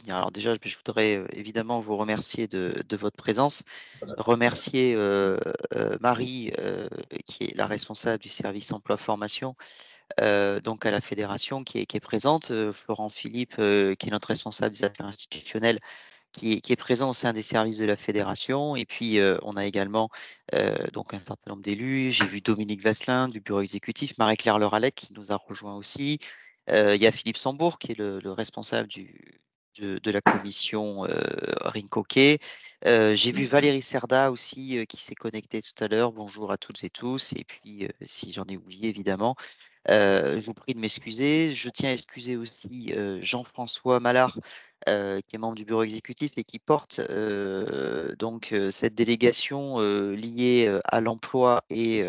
venir. Alors déjà, je voudrais évidemment vous remercier de votre présence, remercier Marie, qui est la responsable du service emploi-formation, donc à la fédération, qui est présente, Florent Philippe, qui est notre responsable des affaires institutionnelles, qui est présent au sein des services de la fédération. Et puis, on a également donc un certain nombre d'élus. J'ai vu Dominique Vasselin du bureau exécutif, Marie-Claire Leralec qui nous a rejoint aussi. Il y a Philippe Sambour qui est le responsable de la commission Rincoquet. J'ai vu Valérie Serda aussi qui s'est connectée tout à l'heure. Bonjour à toutes et tous. Et puis, si j'en ai oublié, évidemment, je vous prie de m'excuser. Je tiens à excuser aussi Jean-François Mallard, qui est membre du bureau exécutif et qui porte donc cette délégation liée à l'emploi et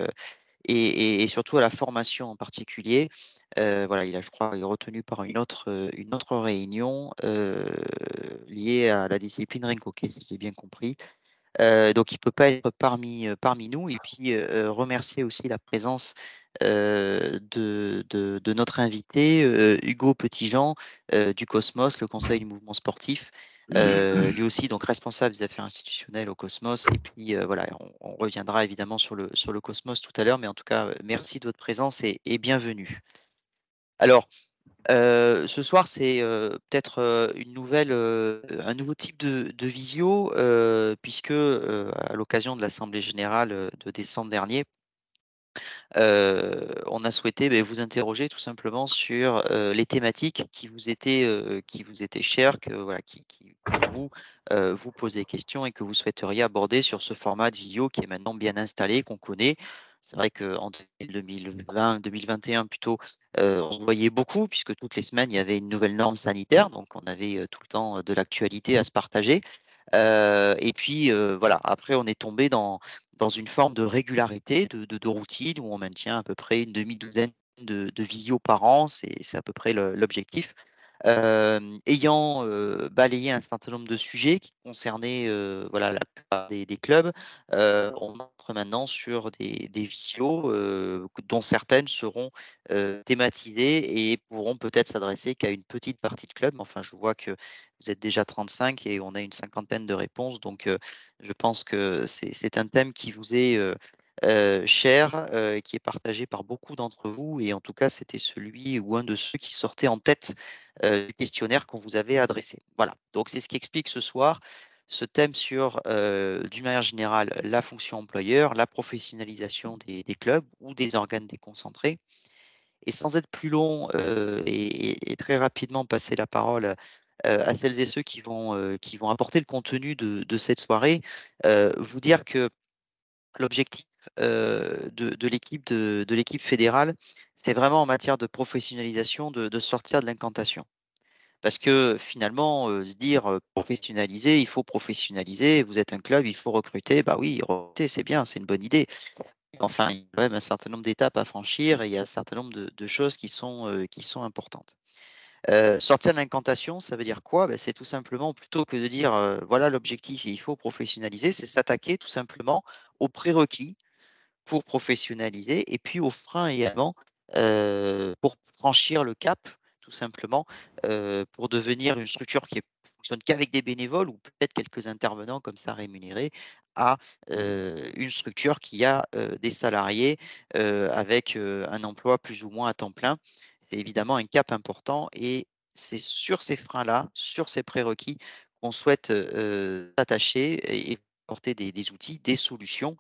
surtout à la formation en particulier. Voilà, je crois, il est retenu par une autre réunion liée à la discipline Rincoquet, si j'ai bien compris. Donc, il ne peut pas être parmi nous. Et puis, remercier aussi la présence de notre invité, Hugo Petitjean, du Cosmos, le Conseil du mouvement sportif. Lui aussi, donc responsable des affaires institutionnelles au Cosmos. Et puis, voilà, on reviendra évidemment sur le Cosmos tout à l'heure. Mais en tout cas, merci de votre présence et bienvenue. Alors, ce soir, c'est peut-être un nouveau type de visio, puisque à l'occasion de l'Assemblée générale de décembre dernier, on a souhaité vous interroger tout simplement sur les thématiques qui vous étaient chères, que vous posez questions et que vous souhaiteriez aborder sur ce format de visio qui est maintenant bien installé, qu'on connaît. C'est vrai qu'en 2020, 2021 plutôt, on voyait beaucoup, puisque toutes les semaines, il y avait une nouvelle norme sanitaire, donc on avait tout le temps de l'actualité à se partager. Et puis, voilà, après, on est tombé dans une forme de régularité, de routine, où on maintient à peu près une demi-douzaine de visios par an, c'est à peu près l'objectif. Ayant balayé un certain nombre de sujets qui concernaient voilà, la plupart des clubs, on entre maintenant sur des visios dont certaines seront thématisées et pourront peut-être s'adresser qu'à une petite partie de club. Enfin, je vois que vous êtes déjà 35 et on a une cinquantaine de réponses. Donc, je pense que c'est un thème qui vous est cher, qui est partagé par beaucoup d'entre vous. Et en tout cas, c'était celui ou un de ceux qui sortait en tête du questionnaire qu'on vous avait adressé. Voilà, donc c'est ce qui explique ce soir ce thème sur, d'une manière générale, la fonction employeur, la professionnalisation des clubs ou des organes déconcentrés. Et sans être plus long et très rapidement passer la parole à celles et ceux qui vont apporter le contenu de cette soirée, vous dire que l'objectif de l'équipe fédérale, c'est vraiment en matière de professionnalisation de sortir de l'incantation. Parce que finalement, se dire professionnaliser, il faut professionnaliser, vous êtes un club, il faut recruter, bah oui, recruter, c'est bien, c'est une bonne idée. Enfin, il y a quand même un certain nombre d'étapes à franchir et il y a un certain nombre de choses qui sont importantes. Sortir de l'incantation, ça veut dire quoi? C'est tout simplement, plutôt que de dire voilà l'objectif et il faut professionnaliser, c'est s'attaquer tout simplement aux prérequis pour professionnaliser et puis aux freins également pour franchir le cap, tout simplement, pour devenir une structure qui ne fonctionne qu'avec des bénévoles ou peut-être quelques intervenants comme ça rémunérés, à une structure qui a des salariés avec un emploi plus ou moins à temps plein. C'est évidemment un cap important et c'est sur ces freins-là, sur ces prérequis qu'on souhaite s'attacher et porter des outils, des solutions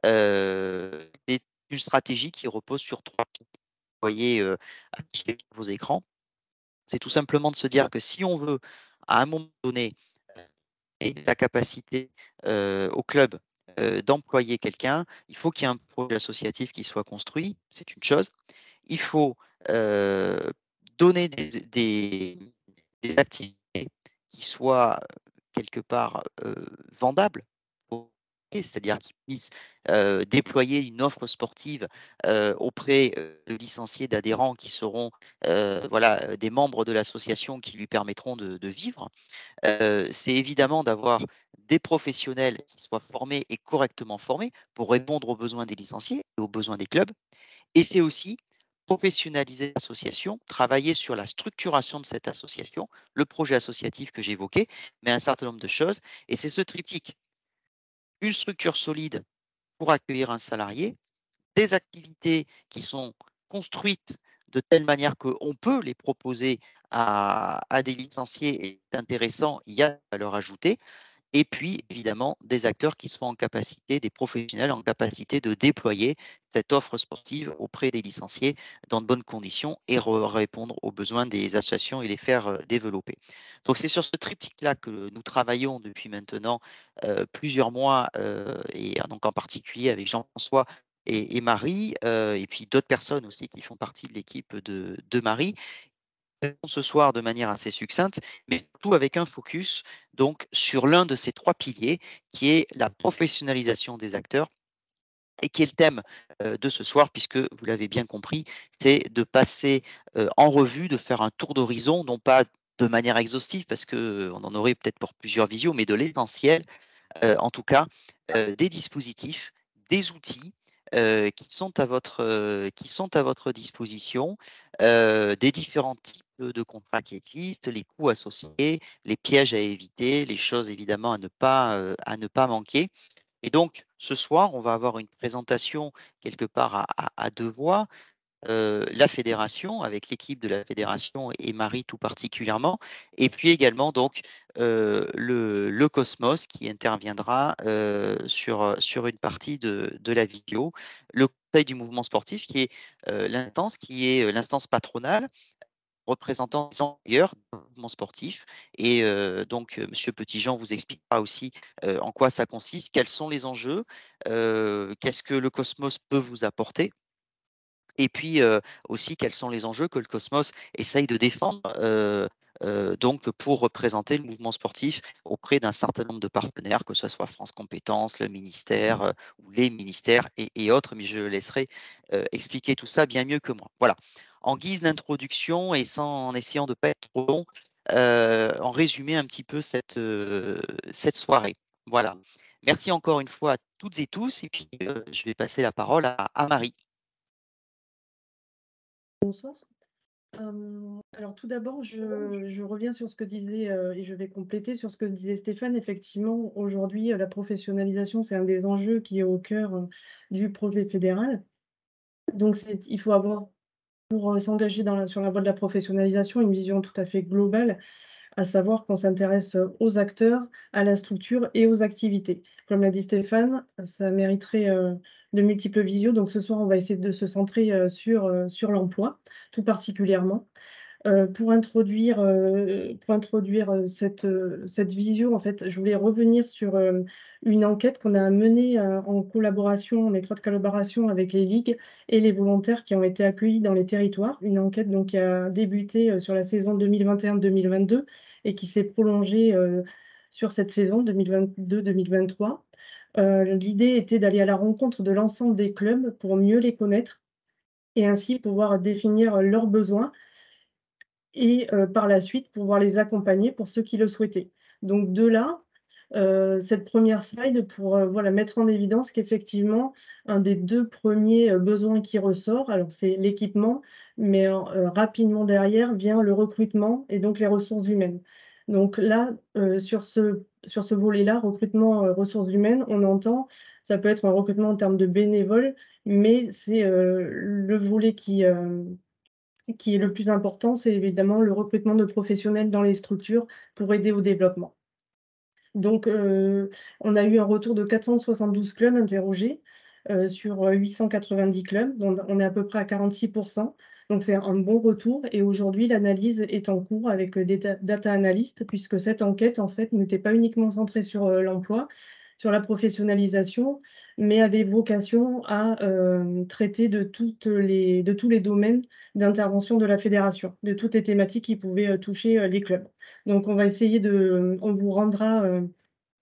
c'est une stratégie qui repose sur 3 piliers. Vous voyez, affichés sur vos écrans. C'est tout simplement de se dire que si on veut, à un moment donné, et la capacité, au club, d'employer quelqu'un, il faut qu'il y ait un projet associatif qui soit construit, c'est une chose. Il faut, donner des activités qui soient, quelque part, vendables, c'est-à-dire qu'ils puissent, déployer une offre sportive, auprès, de licenciés, d'adhérents qui seront, voilà, des membres de l'association qui lui permettront de vivre. C'est évidemment d'avoir des professionnels qui soient formés et correctement formés pour répondre aux besoins des licenciés et aux besoins des clubs et c'est aussi professionnaliser l'association, travailler sur la structuration de cette association, le projet associatif que j'évoquais, mais un certain nombre de choses. Et c'est ce triptyque. Une structure solide pour accueillir un salarié, des activités qui sont construites de telle manière qu'on peut les proposer à des licenciés et c'est intéressant, il y a de la valeur ajoutée. Et puis, évidemment, des acteurs qui sont en capacité, des professionnels en capacité de déployer cette offre sportive auprès des licenciés dans de bonnes conditions et répondre aux besoins des associations et les faire développer. Donc, c'est sur ce triptyque-là que nous travaillons depuis maintenant plusieurs mois, et donc en particulier avec Jean-François et Marie, et puis d'autres personnes aussi qui font partie de l'équipe de Marie ce soir de manière assez succincte, mais surtout avec un focus donc sur l'un de ces trois piliers qui est la professionnalisation des acteurs et qui est le thème de ce soir, puisque vous l'avez bien compris, c'est de passer en revue, de faire un tour d'horizon, non pas de manière exhaustive, parce qu'on en aurait peut-être pour plusieurs visios, mais de l'essentiel, en tout cas, des dispositifs, des outils qui sont à votre disposition, des différents types de contrats qui existent, les coûts associés, les pièges à éviter, les choses évidemment à ne pas manquer. Et donc, ce soir, on va avoir une présentation quelque part à deux voix, la fédération, avec l'équipe de la fédération et Marie tout particulièrement, et puis également donc le Cosmos qui interviendra sur une partie de la vidéo, le Conseil du mouvement sportif qui est l'instance patronale représentant les employeurs du mouvement sportif. Et donc, Monsieur Petitjean vous expliquera aussi en quoi ça consiste, quels sont les enjeux, qu'est-ce que le Cosmos peut vous apporter et puis aussi, quels sont les enjeux que le Cosmos essaye de défendre donc pour représenter le mouvement sportif auprès d'un certain nombre de partenaires, que ce soit France Compétences, le ministère ou les ministères et autres, mais je laisserai expliquer tout ça bien mieux que moi. Voilà. En guise d'introduction et en essayant de ne pas être trop long, en résumé un petit peu cette soirée. Voilà. Merci encore une fois à toutes et tous, et puis je vais passer la parole à Marie. Bonsoir. Alors tout d'abord, je reviens sur ce que disait, et je vais compléter sur ce que disait Stéphane. Effectivement, aujourd'hui, la professionnalisation, c'est un des enjeux qui est au cœur, du projet fédéral. Donc il faut avoir, pour, s'engager sur la voie de la professionnalisation, une vision tout à fait globale, à savoir qu'on s'intéresse, aux acteurs, à la structure et aux activités. Comme l'a dit Stéphane, ça mériterait, de multiples visios. Donc ce soir, on va essayer de se centrer, sur l'emploi, tout particulièrement. Pour introduire, cette visio, en fait, je voulais revenir sur, une enquête qu'on a menée, en collaboration, en étroite collaboration avec les ligues et les volontaires qui ont été accueillis dans les territoires. Une enquête donc qui a débuté, sur la saison 2021-2022 et qui s'est prolongée, sur cette saison 2022-2023. L'idée était d'aller à la rencontre de l'ensemble des clubs pour mieux les connaître et ainsi pouvoir définir leurs besoins et par la suite pouvoir les accompagner pour ceux qui le souhaitaient. Donc de là, cette première slide pour, voilà, mettre en évidence qu'effectivement, un des 2 premiers besoins qui ressort, alors c'est l'équipement, mais rapidement derrière vient le recrutement et donc les ressources humaines. Donc là, sur ce volet-là, recrutement, ressources humaines, on entend, ça peut être un recrutement en termes de bénévoles, mais c'est, le volet qui est le plus important, c'est évidemment le recrutement de professionnels dans les structures pour aider au développement. Donc, on a eu un retour de 472 clubs interrogés, sur 890 clubs, donc on est à peu près à 46. Donc c'est un bon retour et aujourd'hui l'analyse est en cours avec, des data analystes puisque cette enquête, en fait, n'était pas uniquement centrée sur, l'emploi, sur la professionnalisation, mais avait vocation à, traiter de tous les domaines d'intervention de la fédération, de toutes les thématiques qui pouvaient, toucher, les clubs. Donc on va essayer on vous rendra,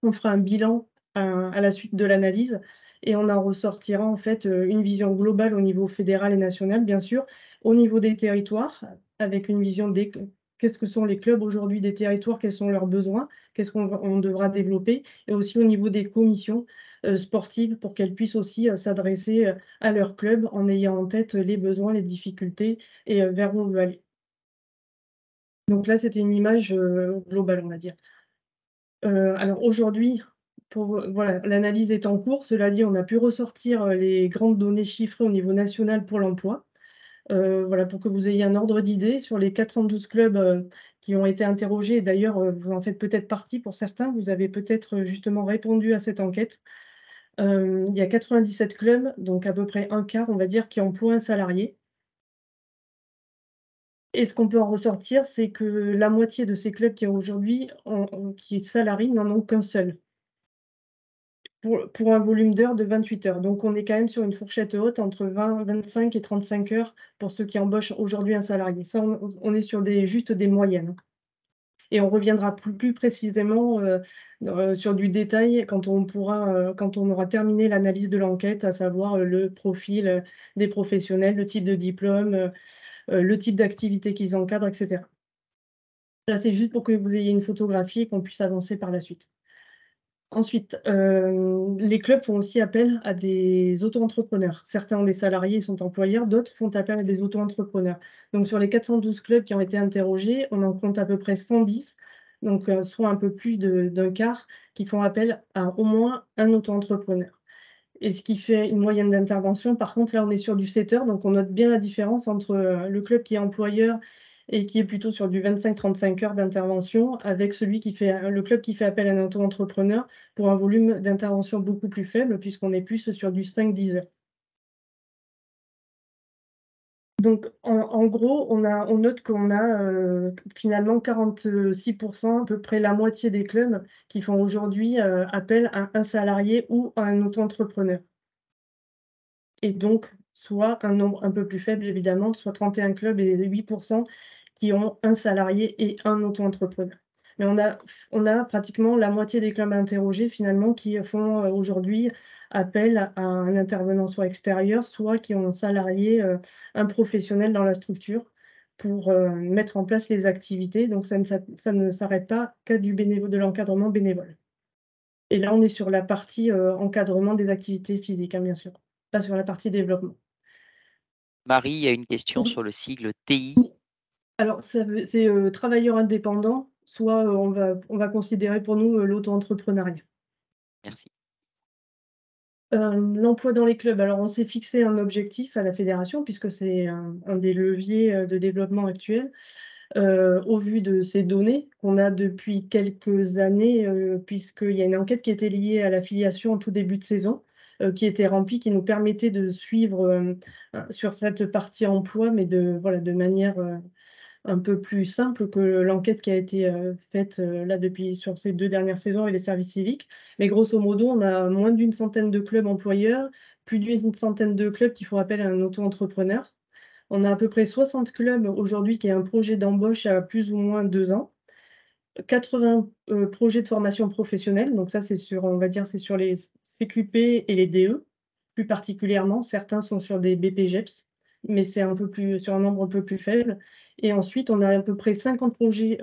on fera un bilan à la suite de l'analyse et on en ressortira en fait, une vision globale au niveau fédéral et national bien sûr, au niveau des territoires, avec une vision des qu'est-ce que sont les clubs aujourd'hui des territoires, quels sont leurs besoins, qu'est-ce on devra développer et aussi au niveau des commissions, sportives pour qu'elles puissent aussi, s'adresser, à leur club en ayant en tête les besoins, les difficultés et vers où on veut aller. Donc là, c'était une image, globale, on va dire. Alors aujourd'hui, voilà, l'analyse est en cours. Cela dit, on a pu ressortir, les grandes données chiffrées au niveau national pour l'emploi. Voilà, pour que vous ayez un ordre d'idée sur les 412 clubs, qui ont été interrogés et d'ailleurs, vous en faites peut-être partie pour certains. Vous avez peut-être, justement répondu à cette enquête. Il y a 97 clubs, donc à peu près un quart, on va dire, qui emploient un salarié et ce qu'on peut en ressortir, c'est que la moitié de ces clubs qui aujourd'hui qui salarient n'en ont qu'un seul. Pour un volume d'heures de 28 heures. Donc on est quand même sur une fourchette haute entre 20-25 et 35 heures pour ceux qui embauchent aujourd'hui un salarié. Ça, on est sur juste des moyennes et on reviendra plus précisément, sur du détail quand on aura terminé l'analyse de l'enquête, à savoir, le profil, des professionnels, le type de diplôme, le type d'activité qu'ils encadrent et cetera. Là, c'est juste pour que vous ayez une photographie et qu'on puisse avancer par la suite. Ensuite, les clubs font aussi appel à des auto-entrepreneurs. Certains ont des salariés et sont employeurs, d'autres font appel à des auto-entrepreneurs. Donc sur les 412 clubs qui ont été interrogés, on en compte à peu près 110, donc soit un peu plus d'un quart, qui font appel à au moins un auto-entrepreneur. Et ce qui fait une moyenne d'intervention, par contre, là, on est sur du 7 heures, donc on note bien la différence entre, le club qui est employeur et qui est plutôt sur du 25-35 heures d'intervention, avec celui qui fait le club qui fait appel à un auto-entrepreneur pour un volume d'intervention beaucoup plus faible, puisqu'on est plus sur du 5-10 heures. Donc en gros, on note qu'on a, finalement 46 à peu près la moitié des clubs qui font aujourd'hui, appel à un salarié ou à un auto-entrepreneur. Et donc, soit un nombre un peu plus faible évidemment, soit 31 clubs et 8 qui ont un salarié et un auto-entrepreneur. Mais on a pratiquement la moitié des clubs interrogés finalement qui font, aujourd'hui appel à un intervenant soit extérieur, soit qui ont salarié, un professionnel dans la structure pour, mettre en place les activités. Donc ça ne s'arrête pas qu'à de l'encadrement bénévole. Et là, on est sur la partie, encadrement des activités physiques, hein, bien sûr, pas sur la partie développement. Marie a une question Oui, sur le sigle TI. alors c'est, travailleur indépendant, soit, on va considérer pour nous, l'auto-entrepreneuriat. Merci. L'emploi dans les clubs, alors on s'est fixé un objectif à la fédération puisque c'est un des leviers, de développement actuels, au vu de ces données qu'on a depuis quelques années, puisqu'il y a une enquête qui était liée à l'affiliation en tout début de saison, qui était remplie, qui nous permettait de suivre, sur cette partie emploi, mais voilà, de manière, un peu plus simple que l'enquête qui a été, faite, là depuis sur ces 2 dernières saisons avec les services civiques. Mais grosso modo, on a moins d'une centaine de clubs employeurs, plus d'une centaine de clubs qui font appel à un auto-entrepreneur. On a à peu près 60 clubs aujourd'hui qui ont un projet d'embauche à plus ou moins 2 ans. 80, projets de formation professionnelle, donc ça c'est sur, on va dire, c'est sur les CQP et les DE, plus particulièrement. Certains sont sur des BPGEPS, mais c'est un peu plus sur un nombre un peu plus faible et ensuite on a à peu près 50 projets,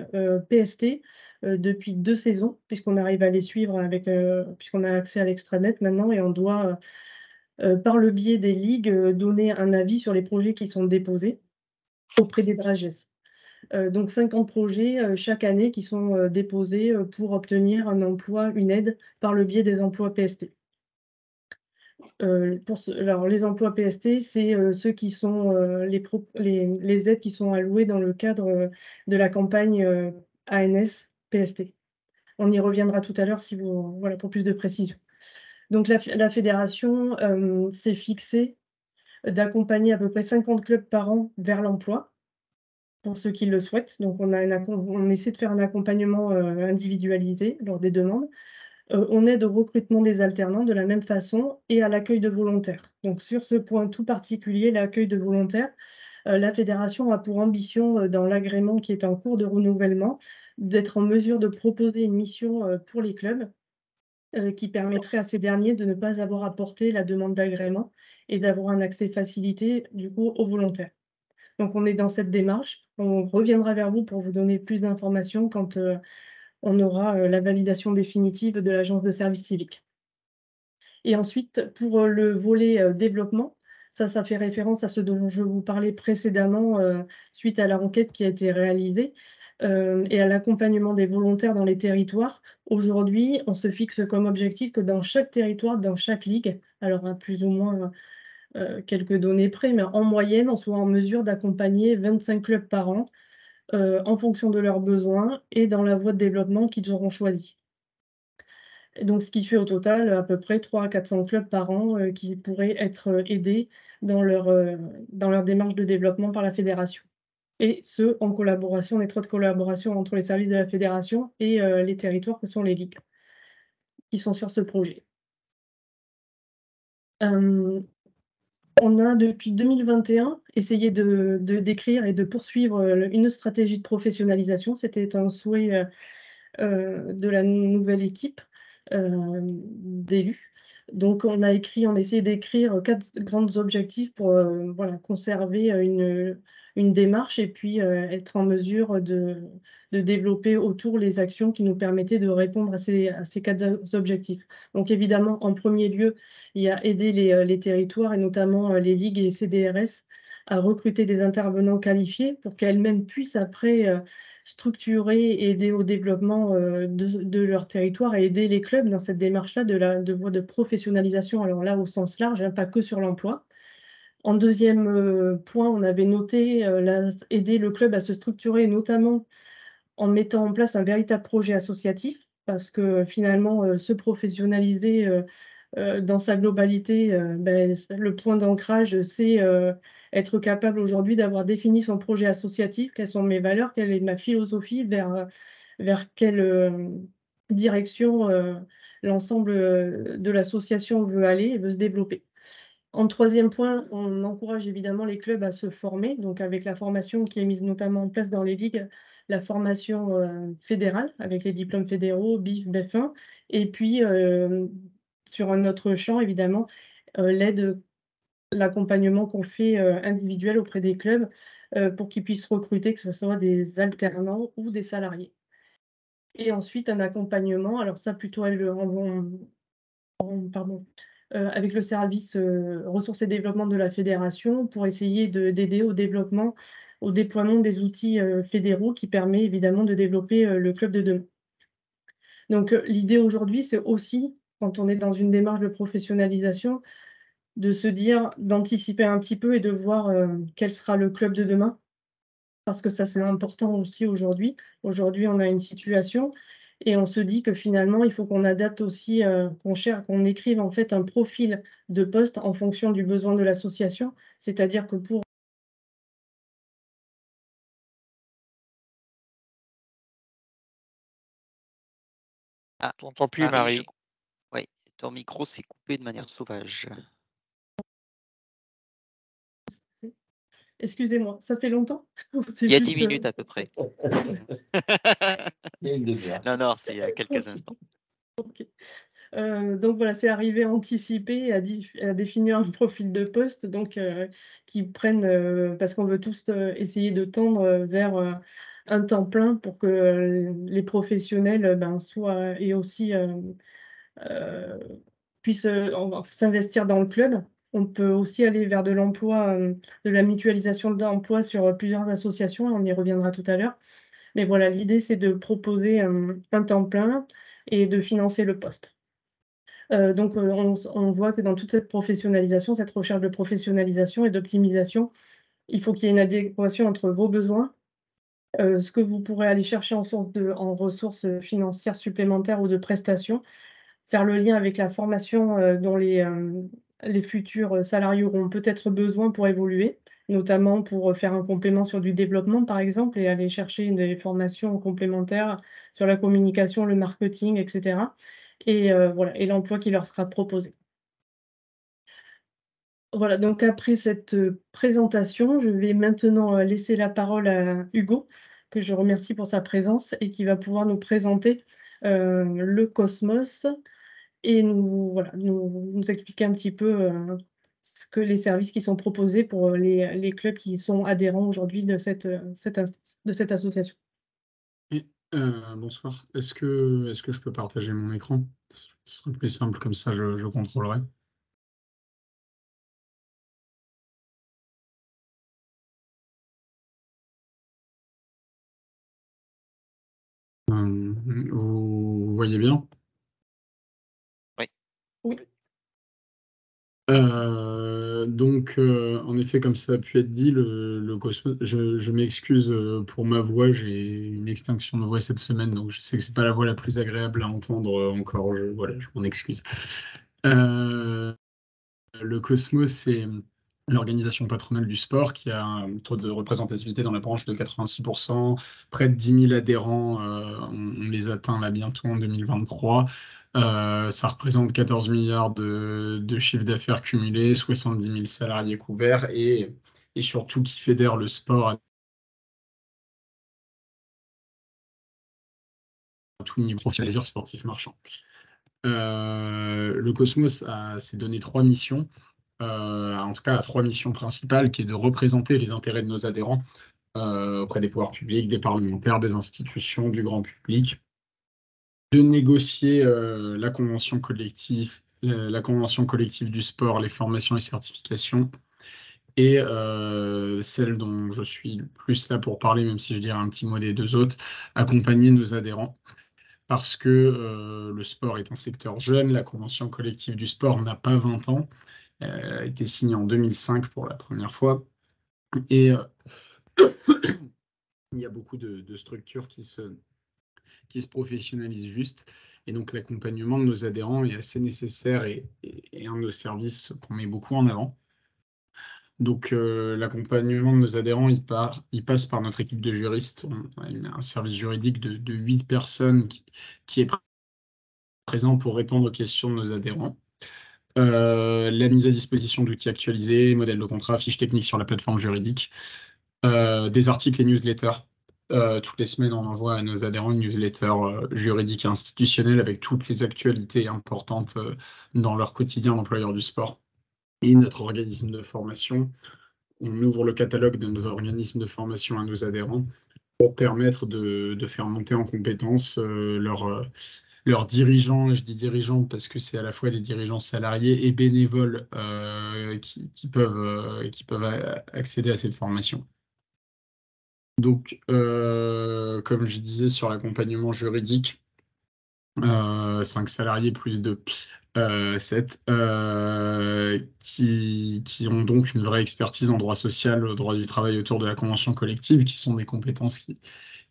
PST, depuis 2 saisons puisqu'on arrive à les suivre avec, puisqu'on a accès à l'extranet maintenant et on doit, par le biais des ligues, donner un avis sur les projets qui sont déposés auprès des DRAGES. Donc 50 projets, chaque année qui sont, déposés, pour obtenir un emploi, une aide par le biais des emplois PST. Alors les emplois PST, c'est, ceux qui sont, les aides qui sont allouées dans le cadre, de la campagne, ANS PST. On y reviendra tout à l'heure si vous voilà, pour plus de précision. Donc la fédération, s'est fixée d'accompagner à peu près 50 clubs par an vers l'emploi. Pour ceux qui le souhaitent, donc on essaie de faire un accompagnement, individualisé lors des demandes. On aide au recrutement des alternants de la même façon et à l'accueil de volontaires. Donc sur ce point tout particulier, l'accueil de volontaires, la fédération a pour ambition, dans l'agrément qui est en cours de renouvellement, d'être en mesure de proposer une mission, pour les clubs, qui permettrait à ces derniers de ne pas avoir à porter la demande d'agrément et d'avoir un accès facilité, du coup, aux volontaires. Donc on est dans cette démarche. On reviendra vers vous pour vous donner plus d'informations quand, on aura, la validation définitive de l'agence de service civique. Et ensuite, pour le volet développement, ça fait référence à ce dont je vous parlais précédemment, suite à la enquête qui a été réalisée, et à l'accompagnement des volontaires dans les territoires. Aujourd'hui, on se fixe comme objectif que dans chaque territoire, dans chaque ligue, alors à plus ou moins quelques données près, mais en moyenne, on soit en mesure d'accompagner 25 clubs par an, en fonction de leurs besoins et dans la voie de développement qu'ils auront choisie. Et donc ce qui fait au total à peu près 300 à 400 clubs par an, qui pourraient être, aidés dans leur démarche de développement par la fédération. Et ce, en étroite collaboration entre les services de la fédération et les territoires que sont les ligues, qui sont sur ce projet. Hem, on a depuis 2021 essayé de d'écrire et de poursuivre, une stratégie de professionnalisation. C'était un souhait, de la nouvelle équipe, d'élus. Donc on a essayé d'écrire 4 grands objectifs pour, voilà, conserver, une démarche et puis, être en mesure de développer autour les actions qui nous permettaient de répondre à ces 4 objectifs. Donc évidemment, en premier lieu, il y a aider les territoires et notamment, les ligues et les CDRS à recruter des intervenants qualifiés pour qu'elles-mêmes puissent après, structurer et aider au développement, de leur territoire et aider les clubs dans cette démarche-là de professionnalisation, alors là, au sens large, hein, pas que sur l'emploi. En deuxième point, on avait noté, aider le club à se structurer, notamment en mettant en place un véritable projet associatif parce que finalement, se professionnaliser, dans sa globalité, le point d'ancrage, c'est, être capable aujourd'hui d'avoir défini son projet associatif. Quelles sont mes valeurs? Quelle est ma philosophie? Vers quelle, direction, l'ensemble, de l'association veut aller et veut se développer. En troisième point, on encourage évidemment les clubs à se former, donc avec la formation qui est mise notamment en place dans les ligues, la formation, fédérale avec les diplômes fédéraux, BIF, BEF1 et puis, sur un autre champ évidemment, l'aide, l'accompagnement qu'on fait, individuel auprès des clubs, pour qu'ils puissent recruter, que ce soit des alternants ou des salariés. Et ensuite un accompagnement, alors ça plutôt pardon, avec le service, ressources et développement de la fédération pour essayer d'aider au développement, au déploiement des outils, fédéraux qui permet évidemment de développer, le club de demain. Donc, l'idée aujourd'hui, c'est aussi, quand on est dans une démarche de professionnalisation, de se dire d'anticiper un petit peu et de voir, quel sera le club de demain. Parce que ça, c'est important aussi aujourd'hui. Aujourd'hui, on a une situation et on se dit que finalement, il faut qu'on adapte aussi, qu'on écrive en fait un profil de poste en fonction du besoin de l'association. C'est-à-dire que pour Ah, T'entends plus, Marie, Marie. oui, ton micro s'est coupé de manière sauvage. excusez-moi, ça fait longtemps? Ou c'est Il y a 10 juste, minutes à peu près. Il y a une demi-heure. Non, non, c'est il y a quelques instants. OK. Donc voilà, c'est arriver à anticiper, à définir un profil de poste donc qui prenne, parce qu'on veut tous, essayer de tendre, vers, un temps plein pour que, les professionnels, ben, soient et aussi, heu, puissent, s'investir dans le club. On peut aussi aller vers de l'emploi, de la mutualisation d'emploi sur, plusieurs associations, on y reviendra tout à l'heure. Mais voilà, l'idée, c'est de proposer, un temps plein et de financer le poste. Donc on voit que dans toute cette professionnalisation, cette recherche de professionnalisation et d'optimisation, il faut qu'il y ait une adéquation entre vos besoins, ce que vous pourrez aller chercher en ressources, financières supplémentaires ou de prestations, faire le lien avec la formation, dont les futurs, salariés auront peut-être besoin pour évoluer, notamment pour, faire un complément sur du développement, par exemple et aller chercher des formations complémentaires sur la communication, le marketing et cetera et voilà et l'emploi qui leur sera proposé. Voilà, donc après cette, présentation, je vais maintenant, laisser la parole à Hugo, que je remercie pour sa présence et qui va pouvoir nous présenter, le Cosmos et nous expliquer un petit peu, ce que les services qui sont proposés pour, les clubs qui sont adhérents aujourd'hui de cette association. Bonsoir. Est-ce que je peux partager mon écran? Ce serait plus simple comme ça, je contrôlerai. Vous voyez bien? Oui. Oui. Donc, en effet, comme ça a pu être dit, le Cosmos, je m'excuse pour ma voix, j'ai une extinction de voix cette semaine, donc je sais que c'est pas la voix la plus agréable à entendre encore, voilà, je m'en excuse. Le Cosmos, c'est l'organisation patronale du sport qui a un taux de représentativité dans la branche de 86%, près de 10 000 adhérents, on les atteint là bientôt en 2023. Ça représente 14 milliards de chiffre d'affaires cumulé, 70 000 salariés couverts et surtout qui fédère le sport à tout niveau, pour plaisir sportif marchand. Le Cosmos s'est donné trois missions. En tout cas à trois missions principales, qui est de représenter les intérêts de nos adhérents auprès des pouvoirs publics, des parlementaires, des institutions, du grand public, de négocier la convention collective du sport, les formations et certifications, et celle dont je suis le plus là pour parler, même si je dirais un petit mot des deux autres, accompagner nos adhérents. Parce que le sport est un secteur jeune, la convention collective du sport n'a pas 20 ans, elle a été signée en 2005 pour la première fois. Et il y a beaucoup de structures qui se professionnalisent juste. Et donc l'accompagnement de nos adhérents est assez nécessaire et un de nos services qu'on met beaucoup en avant. Donc l'accompagnement de nos adhérents, il passe par notre équipe de juristes. On a un service juridique de 8 personnes qui est présent pour répondre aux questions de nos adhérents. La mise à disposition d'outils actualisés, modèles de contrat, fiches techniques sur la plateforme juridique, des articles et newsletters. Toutes les semaines, on envoie à nos adhérents une newsletter juridique et institutionnelle avec toutes les actualités importantes dans leur quotidien d'employeur du sport. Et notre organisme de formation, on ouvre le catalogue de nos organismes de formation à nos adhérents pour permettre de faire monter en compétences leurs dirigeants. Je dis dirigeants parce que c'est à la fois des dirigeants salariés et bénévoles qui peuvent accéder à cette formation. Donc, comme je disais sur l'accompagnement juridique, 5 salariés plus de 7, qui ont donc une vraie expertise en droit social, au droit du travail autour de la convention collective, qui sont des compétences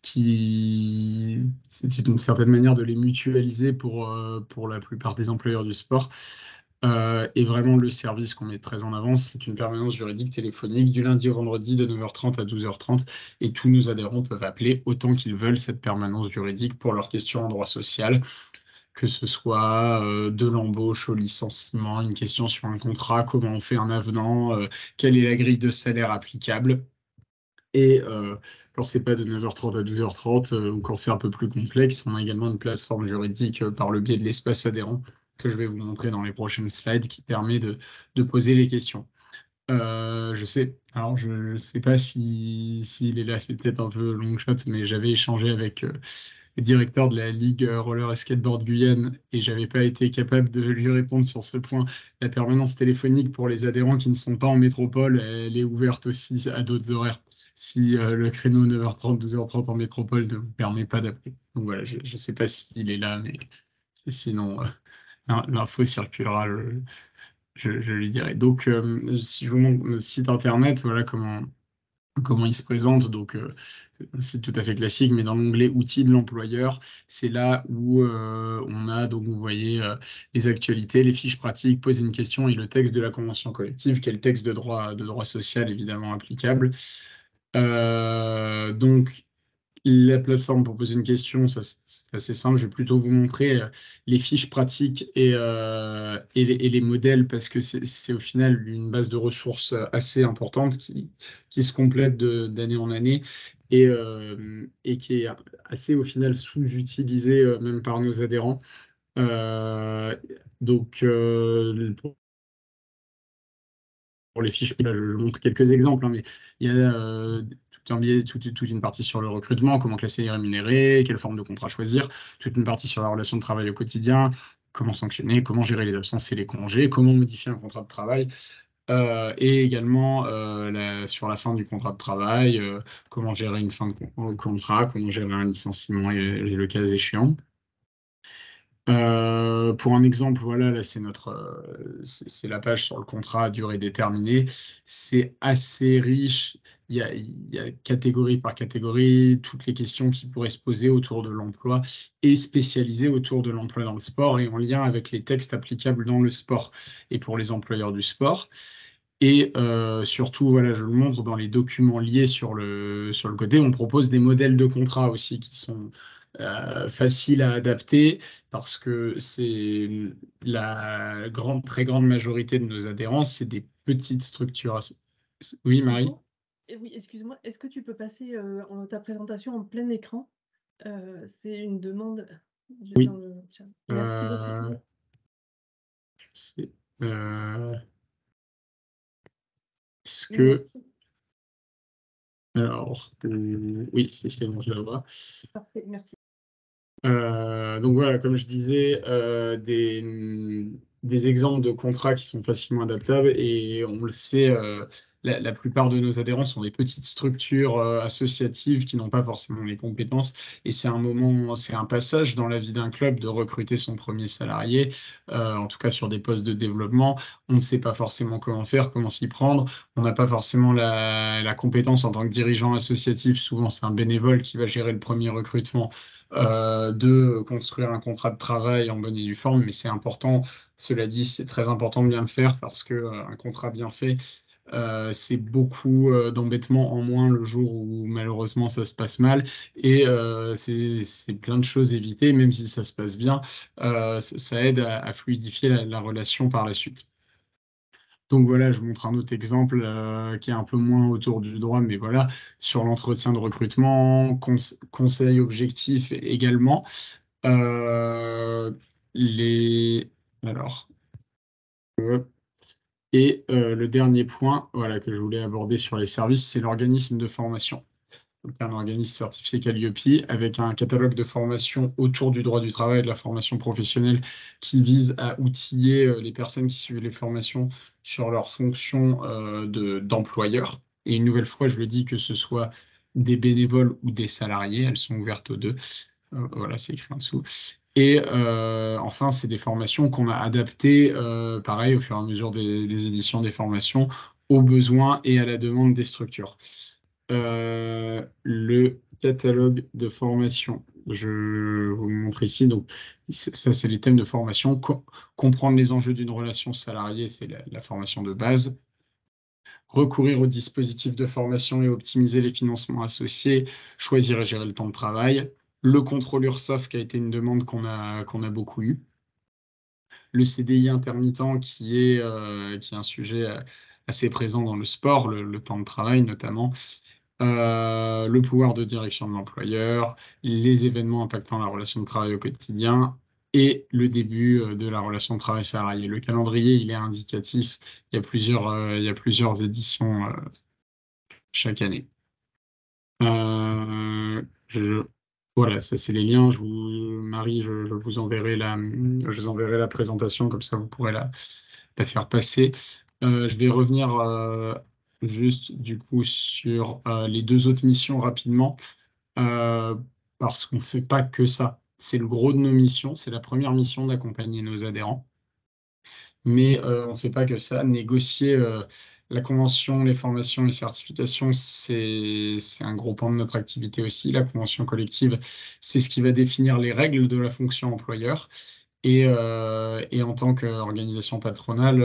c'est une certaine manière de les mutualiser pour la plupart des employeurs du sport. Et vraiment, le service qu'on met très en avant, c'est une permanence juridique téléphonique du lundi au vendredi de 9h30 à 12h30. Et tous nos adhérents peuvent appeler autant qu'ils veulent cette permanence juridique pour leurs questions en droit social, que ce soit de l'embauche au licenciement, une question sur un contrat, comment on fait un avenant, quelle est la grille de salaire applicable. Et quand c'est pas de 9h30 à 12h30 ou quand c'est un peu plus complexe, on a également une plateforme juridique par le biais de l'espace adhérent que je vais vous montrer dans les prochaines slides qui permet de poser les questions. Alors je sais pas s'il est là, c'est peut-être un peu long shot, mais j'avais échangé avec le directeur de la Ligue Roller et Skateboard Guyane et j'avais pas été capable de lui répondre sur ce point. La permanence téléphonique pour les adhérents qui ne sont pas en métropole, elle est ouverte aussi à d'autres horaires. Si le créneau 9h30, 12h30 en métropole ne vous permet pas d'appeler. Donc voilà, je ne sais pas s'il est là, mais sinon, l'info circulera. Je lui dirai. Donc, si je vous montre le site internet, voilà comment il se présente. Donc, c'est tout à fait classique, mais dans l'onglet outils de l'employeur, c'est là où on a, donc vous voyez, les actualités, les fiches pratiques, poser une question et le texte de la convention collective, qui est le texte de droit social évidemment applicable. Donc, la plateforme pour poser une question, ça c'est assez simple. Je vais plutôt vous montrer les fiches pratiques et les modèles parce que c'est au final une base de ressources assez importante qui se complète d'année en année et qui est assez au final sous-utilisée même par nos adhérents. Euh, donc, pour les fiches, là, je montre quelques exemples, hein, mais il y a toute une partie sur le recrutement, comment classer les rémunérés, quelle forme de contrat choisir, toute une partie sur la relation de travail au quotidien, comment sanctionner, comment gérer les absences et les congés, comment modifier un contrat de travail, et également sur la fin du contrat de travail, comment gérer une fin de contrat, comment gérer un licenciement et le cas échéant. Pour un exemple, voilà, là c'est la page sur le contrat à durée déterminée. C'est assez riche. Il y a catégorie par catégorie toutes les questions qui pourraient se poser autour de l'emploi et spécialisées autour de l'emploi dans le sport et en lien avec les textes applicables dans le sport et pour les employeurs du sport. Et surtout, voilà, je le montre dans les documents liés sur le côté. On propose des modèles de contrat aussi qui sont faciles à adapter parce que c'est la très grande majorité de nos adhérents, c'est des petites structures. Oui, Marie? Oui, excuse-moi, est-ce que tu peux passer ta présentation en plein écran? C'est une demande Oui. dans le chat. Merci beaucoup. Est-ce que... Merci. Alors, oui, c'est bon, je la vois. Parfait, merci. Donc voilà, comme je disais, des exemples de contrats qui sont facilement adaptables et on le sait, la plupart de nos adhérents sont des petites structures associatives qui n'ont pas forcément les compétences et c'est un passage dans la vie d'un club de recruter son premier salarié, en tout cas sur des postes de développement. On ne sait pas forcément comment faire, comment s'y prendre. On n'a pas forcément la compétence en tant que dirigeant associatif. Souvent, c'est un bénévole qui va gérer le premier recrutement. De construire un contrat de travail en bonne et due forme, mais c'est important, cela dit, c'est très important de bien le faire parce que un contrat bien fait, c'est beaucoup d'embêtements en moins le jour où malheureusement ça se passe mal et c'est plein de choses évitées, même si ça se passe bien, ça aide à fluidifier la relation par la suite. Donc voilà, je vous montre un autre exemple qui est un peu moins autour du droit, mais voilà, sur l'entretien de recrutement, conseil objectif également. Euh, les... Alors, et le dernier point voilà, que je voulais aborder sur les services, c'est l'organisme de formation. Donc, un organisme certifié Calliope avec un catalogue de formation autour du droit du travail et de la formation professionnelle qui vise à outiller les personnes qui suivent les formations sur leurs fonctions d'employeur. Et une nouvelle fois, je le dis, que ce soit des bénévoles ou des salariés, elles sont ouvertes aux deux. Voilà, c'est écrit en dessous. Et enfin, c'est des formations qu'on a adaptées, pareil, au fur et à mesure des éditions des formations, aux besoins et à la demande des structures. Le catalogue de formation, je vous le montre ici. Donc, ça, c'est les thèmes de formation. Comprendre les enjeux d'une relation salariée, c'est la formation de base. Recourir aux dispositifs de formation et optimiser les financements associés. Choisir et gérer le temps de travail. Le contrôle URSSAF, qui a été une demande qu'on a beaucoup eue. Le CDI intermittent, qui est un sujet assez présent dans le sport, le temps de travail notamment. Le pouvoir de direction de l'employeur, les événements impactant la relation de travail au quotidien et le début de la relation de travail salarié. Le calendrier, il est indicatif. Il y a plusieurs éditions chaque année. Voilà, ça c'est les liens. Marie, je vous enverrai la présentation, comme ça vous pourrez la faire passer. Je vais revenir juste du coup sur les deux autres missions rapidement, parce qu'on ne fait pas que ça. C'est le gros de nos missions. C'est la première mission d'accompagner nos adhérents. Mais on ne fait pas que ça. Négocier la convention, les formations, les certifications, c'est un gros pan de notre activité aussi. La convention collective, c'est ce qui va définir les règles de la fonction employeur. Et en tant qu'organisation patronale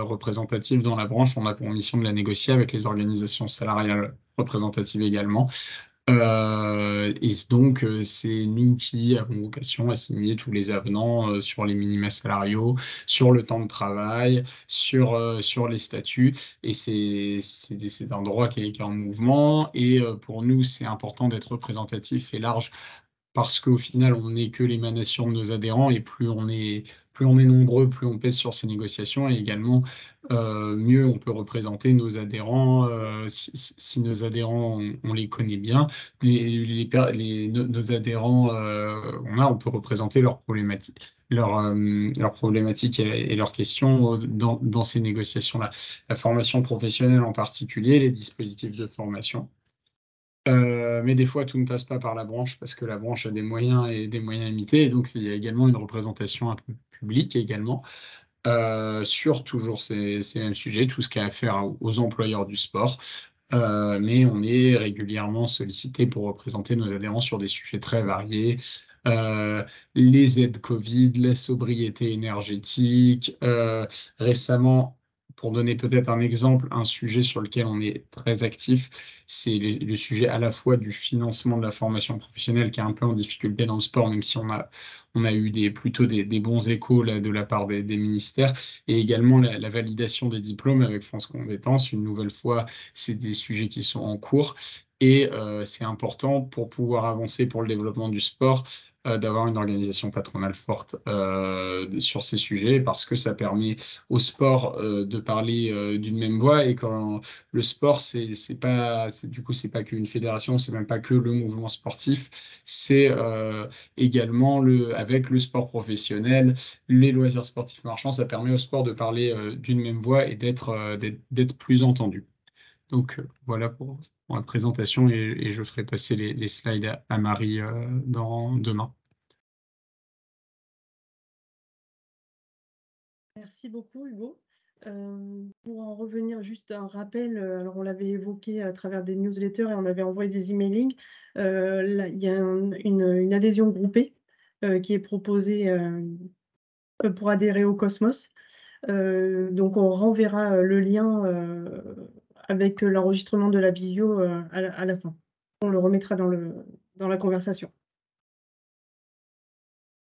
représentative dans la branche, on a pour mission de la négocier avec les organisations salariales représentatives également. Et donc, c'est nous qui avons vocation à signer tous les avenants sur les minima salariaux, sur le temps de travail, sur les statuts. Et c'est un droit qui est en mouvement. Et pour nous, c'est important d'être représentatif et large parce qu'au final, on n'est que l'émanation de nos adhérents, et plus on est nombreux, plus on pèse sur ces négociations, et également, mieux on peut représenter nos adhérents, si nos adhérents, on les connaît bien, nos adhérents, on peut représenter leurs problématiques. Leurs problématiques et leurs questions dans ces négociations-là. La formation professionnelle en particulier, les dispositifs de formation. Mais des fois, tout ne passe pas par la branche parce que la branche a des moyens et des moyens limités. Et donc, il y a également une représentation un peu publique également sur toujours ces mêmes sujets, tout ce qui a à faire aux employeurs du sport. Mais on est régulièrement sollicité pour représenter nos adhérents sur des sujets très variés. Les aides Covid, la sobriété énergétique. Récemment, pour donner peut-être un exemple, un sujet sur lequel on est très actif, c'est le sujet à la fois du financement de la formation professionnelle qui est un peu en difficulté dans le sport, même si on a eu plutôt des bons échos là, de la part des ministères, et également la validation des diplômes avec France Compétences. Une nouvelle fois, c'est des sujets qui sont en cours, et c'est important pour pouvoir avancer pour le développement du sport, d'avoir une organisation patronale forte sur ces sujets, parce que ça permet au sport de parler d'une même voix. Et quand le sport, c'est pas qu'une fédération, c'est même pas que le mouvement sportif, c'est également avec le sport professionnel, les loisirs sportifs marchands, ça permet au sport de parler d'une même voix et d'être plus entendu. Donc voilà pour la présentation, et je ferai passer les slides à Marie demain. Merci beaucoup, Hugo. Pour en revenir, juste un rappel, alors on l'avait évoqué à travers des newsletters et on avait envoyé des emailing. Là, il y a une adhésion groupée qui est proposée pour adhérer au Cosmos. Donc on renverra le lien avec l'enregistrement de la visio à la fin. On le remettra dans la conversation.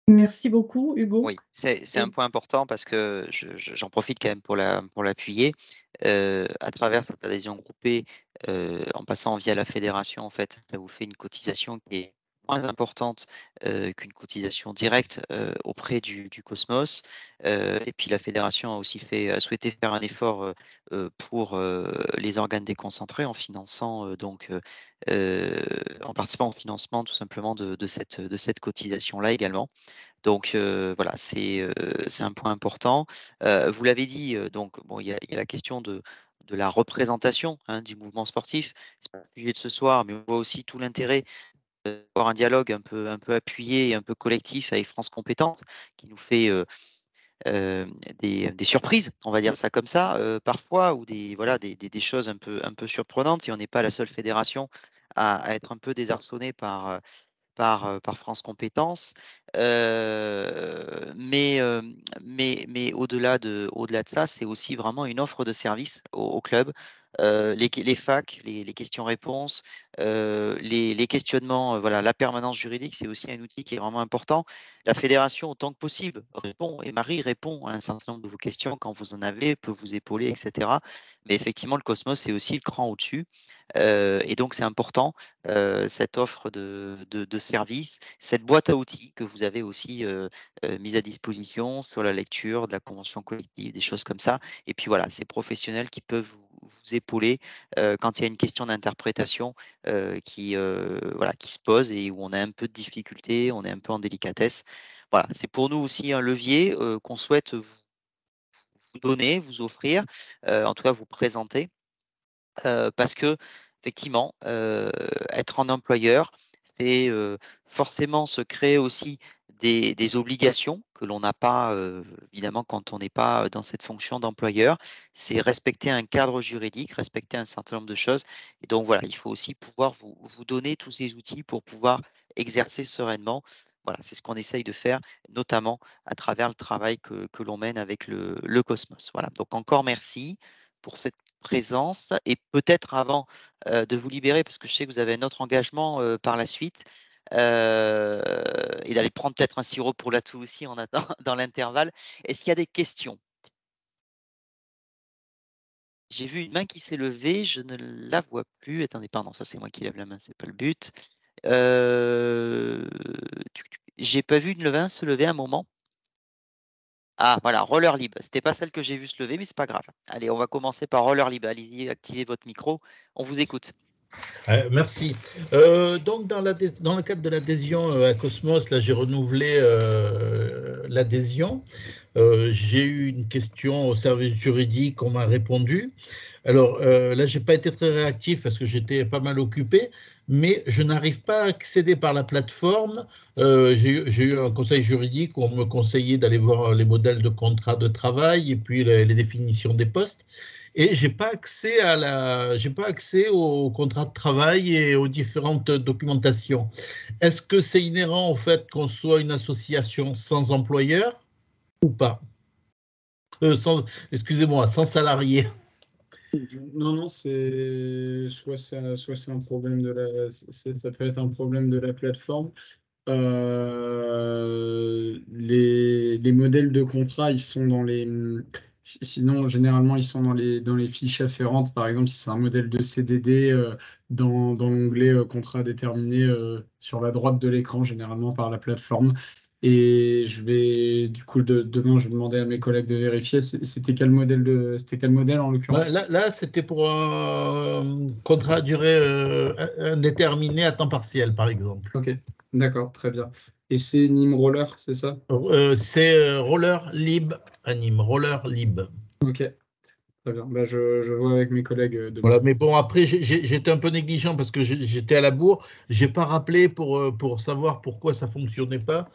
Merci beaucoup, Hugo. Oui, c'est un point important parce que j'en profite quand même pour l'appuyer. À travers cette adhésion groupée, en passant via la fédération, en fait, ça vous fait une cotisation qui est moins importante qu'une cotisation directe auprès du Cosmos. Et puis la fédération a aussi a souhaité faire un effort pour les organes déconcentrés en finançant en participant au financement tout simplement de cette cotisation-là également. Donc voilà, c'est un point important. Vous l'avez dit, donc bon, il y a la question de la représentation du mouvement sportif. C'est pas le sujet de ce soir, mais on voit aussi tout l'intérêt d'avoir un dialogue un peu appuyé et un peu collectif avec France Compétences, qui nous fait des surprises, on va dire ça comme ça, parfois, ou des choses un peu surprenantes. Et on n'est pas la seule fédération à être un peu désarçonnée par France Compétences. Mais au-delà de ça, c'est aussi vraiment une offre de service au club. Les facs, les questions-réponses, les questionnements, voilà, la permanence juridique, c'est aussi un outil qui est vraiment important. La fédération, autant que possible, répond, et Marie répond à un certain nombre de vos questions quand vous en avez, peut vous épauler, etc. Mais effectivement, le Cosmos, c'est aussi le cran au-dessus. Et donc, c'est important, cette offre de service, cette boîte à outils que vous avez aussi mise à disposition sur la lecture de la convention collective, des choses comme ça. Et puis voilà, ces professionnels qui peuvent vous épauler quand il y a une question d'interprétation qui se pose et où on a un peu de difficulté, on est un peu en délicatesse. Voilà, c'est pour nous aussi un levier qu'on souhaite vous donner, vous offrir, en tout cas vous présenter. Parce que effectivement, être un employeur, c'est forcément se créer aussi des obligations que l'on n'a pas évidemment quand on n'est pas dans cette fonction d'employeur. C'est respecter un cadre juridique, respecter un certain nombre de choses. Et donc voilà, il faut aussi pouvoir vous donner tous ces outils pour pouvoir exercer sereinement. Voilà, c'est ce qu'on essaye de faire, notamment à travers le travail que l'on mène avec le Cosmos. Voilà, donc encore merci pour cette présence. Et peut-être avant de vous libérer, parce que je sais que vous avez un autre engagement par la suite, et d'aller prendre peut-être un sirop pour la toux aussi en attendant dans l'intervalle. Est-ce qu'il y a des questions? J'ai vu une main qui s'est levée, je ne la vois plus. Attendez, pardon, ça c'est moi qui lève la main, c'est pas le but. J'ai pas vu une levain se lever un moment. Ah, voilà, Roller Lib. C'était pas celle que j'ai vue se lever, mais c'est pas grave. Allez, on va commencer par Roller Lib. Allez-y, activez votre micro. On vous écoute. Merci. Donc, dans le cadre de l'adhésion à Cosmos, là, j'ai renouvelé l'adhésion. J'ai eu une question au service juridique, on m'a répondu. Alors là, j'ai pas été très réactif parce que j'étais pas mal occupé, mais je n'arrive pas à accéder par la plateforme. J'ai eu un conseil juridique où on me conseillait d'aller voir les modèles de contrat de travail et puis les définitions des postes. Et j'ai pas accès au contrat de travail et aux différentes documentations. Est-ce que c'est inhérent au fait qu'on soit une association sans employeur ou pas? Excusez-moi, sans salarié. Non, soit c'est un problème ça peut être un problème de la plateforme. Les modèles de contrat, ils sont sinon, généralement, ils sont dans les fiches afférentes. Par exemple, si c'est un modèle de CDD, dans l'onglet contrat déterminé sur la droite de l'écran, généralement par la plateforme. Et du coup, demain, je vais demander à mes collègues de vérifier. C'était quel modèle en l'occurrence? Là, c'était pour un contrat à durée indéterminée à temps partiel, par exemple. Ok, d'accord, très bien. Et c'est Nîmes Roller, c'est ça? C'est Roller Lib à Nîmes, Roller Lib. Ok, très bien. Bah, je vois avec mes collègues demain. Voilà, mais bon, après, j'étais un peu négligent parce que j'étais à la bourre. Je n'ai pas rappelé pour savoir pourquoi ça ne fonctionnait pas.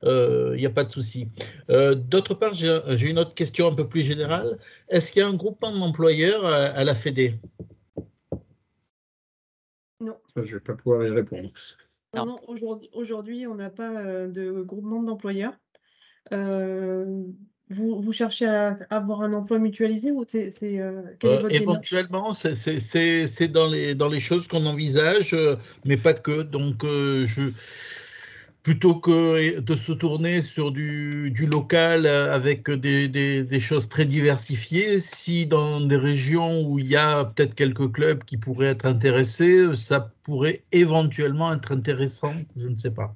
Il n'y a pas de souci. D'autre part, j'ai une autre question un peu plus générale. Est-ce qu'il y a un groupement d'employeurs à la Fédé? Non. Ça, je ne vais pas pouvoir y répondre. Non, aujourd'hui, on n'a pas de groupement d'employeurs. Vous cherchez à avoir un emploi mutualisé ou quelle est votre démarche? Éventuellement, c'est dans les choses qu'on envisage, mais pas que. Donc, plutôt que de se tourner sur du local avec des choses très diversifiées, si dans des régions où il y a peut-être quelques clubs qui pourraient être intéressés, ça pourrait éventuellement être intéressant, je ne sais pas.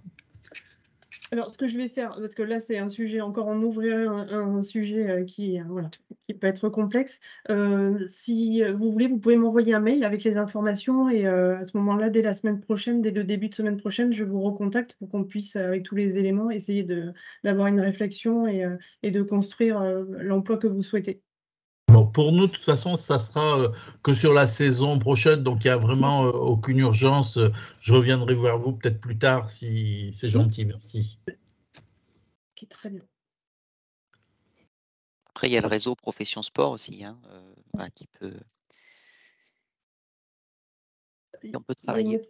Alors, ce que je vais faire, parce que là, c'est un sujet, encore on ouvrirait un sujet voilà, qui peut être complexe. Si vous voulez, vous pouvez m'envoyer un mail avec les informations et à ce moment-là, dès la semaine prochaine, dès le début de semaine prochaine, je vous recontacte pour qu'on puisse, avec tous les éléments, essayer d'avoir une réflexion et de construire l'emploi que vous souhaitez. Bon, pour nous, de toute façon, ça sera que sur la saison prochaine, donc il n'y a vraiment aucune urgence. Je reviendrai vers vous peut-être plus tard si c'est gentil, merci. Ok, très bien. Après, il y a le réseau Profession Sport aussi, hein, voilà, qui peut. On peut travailler.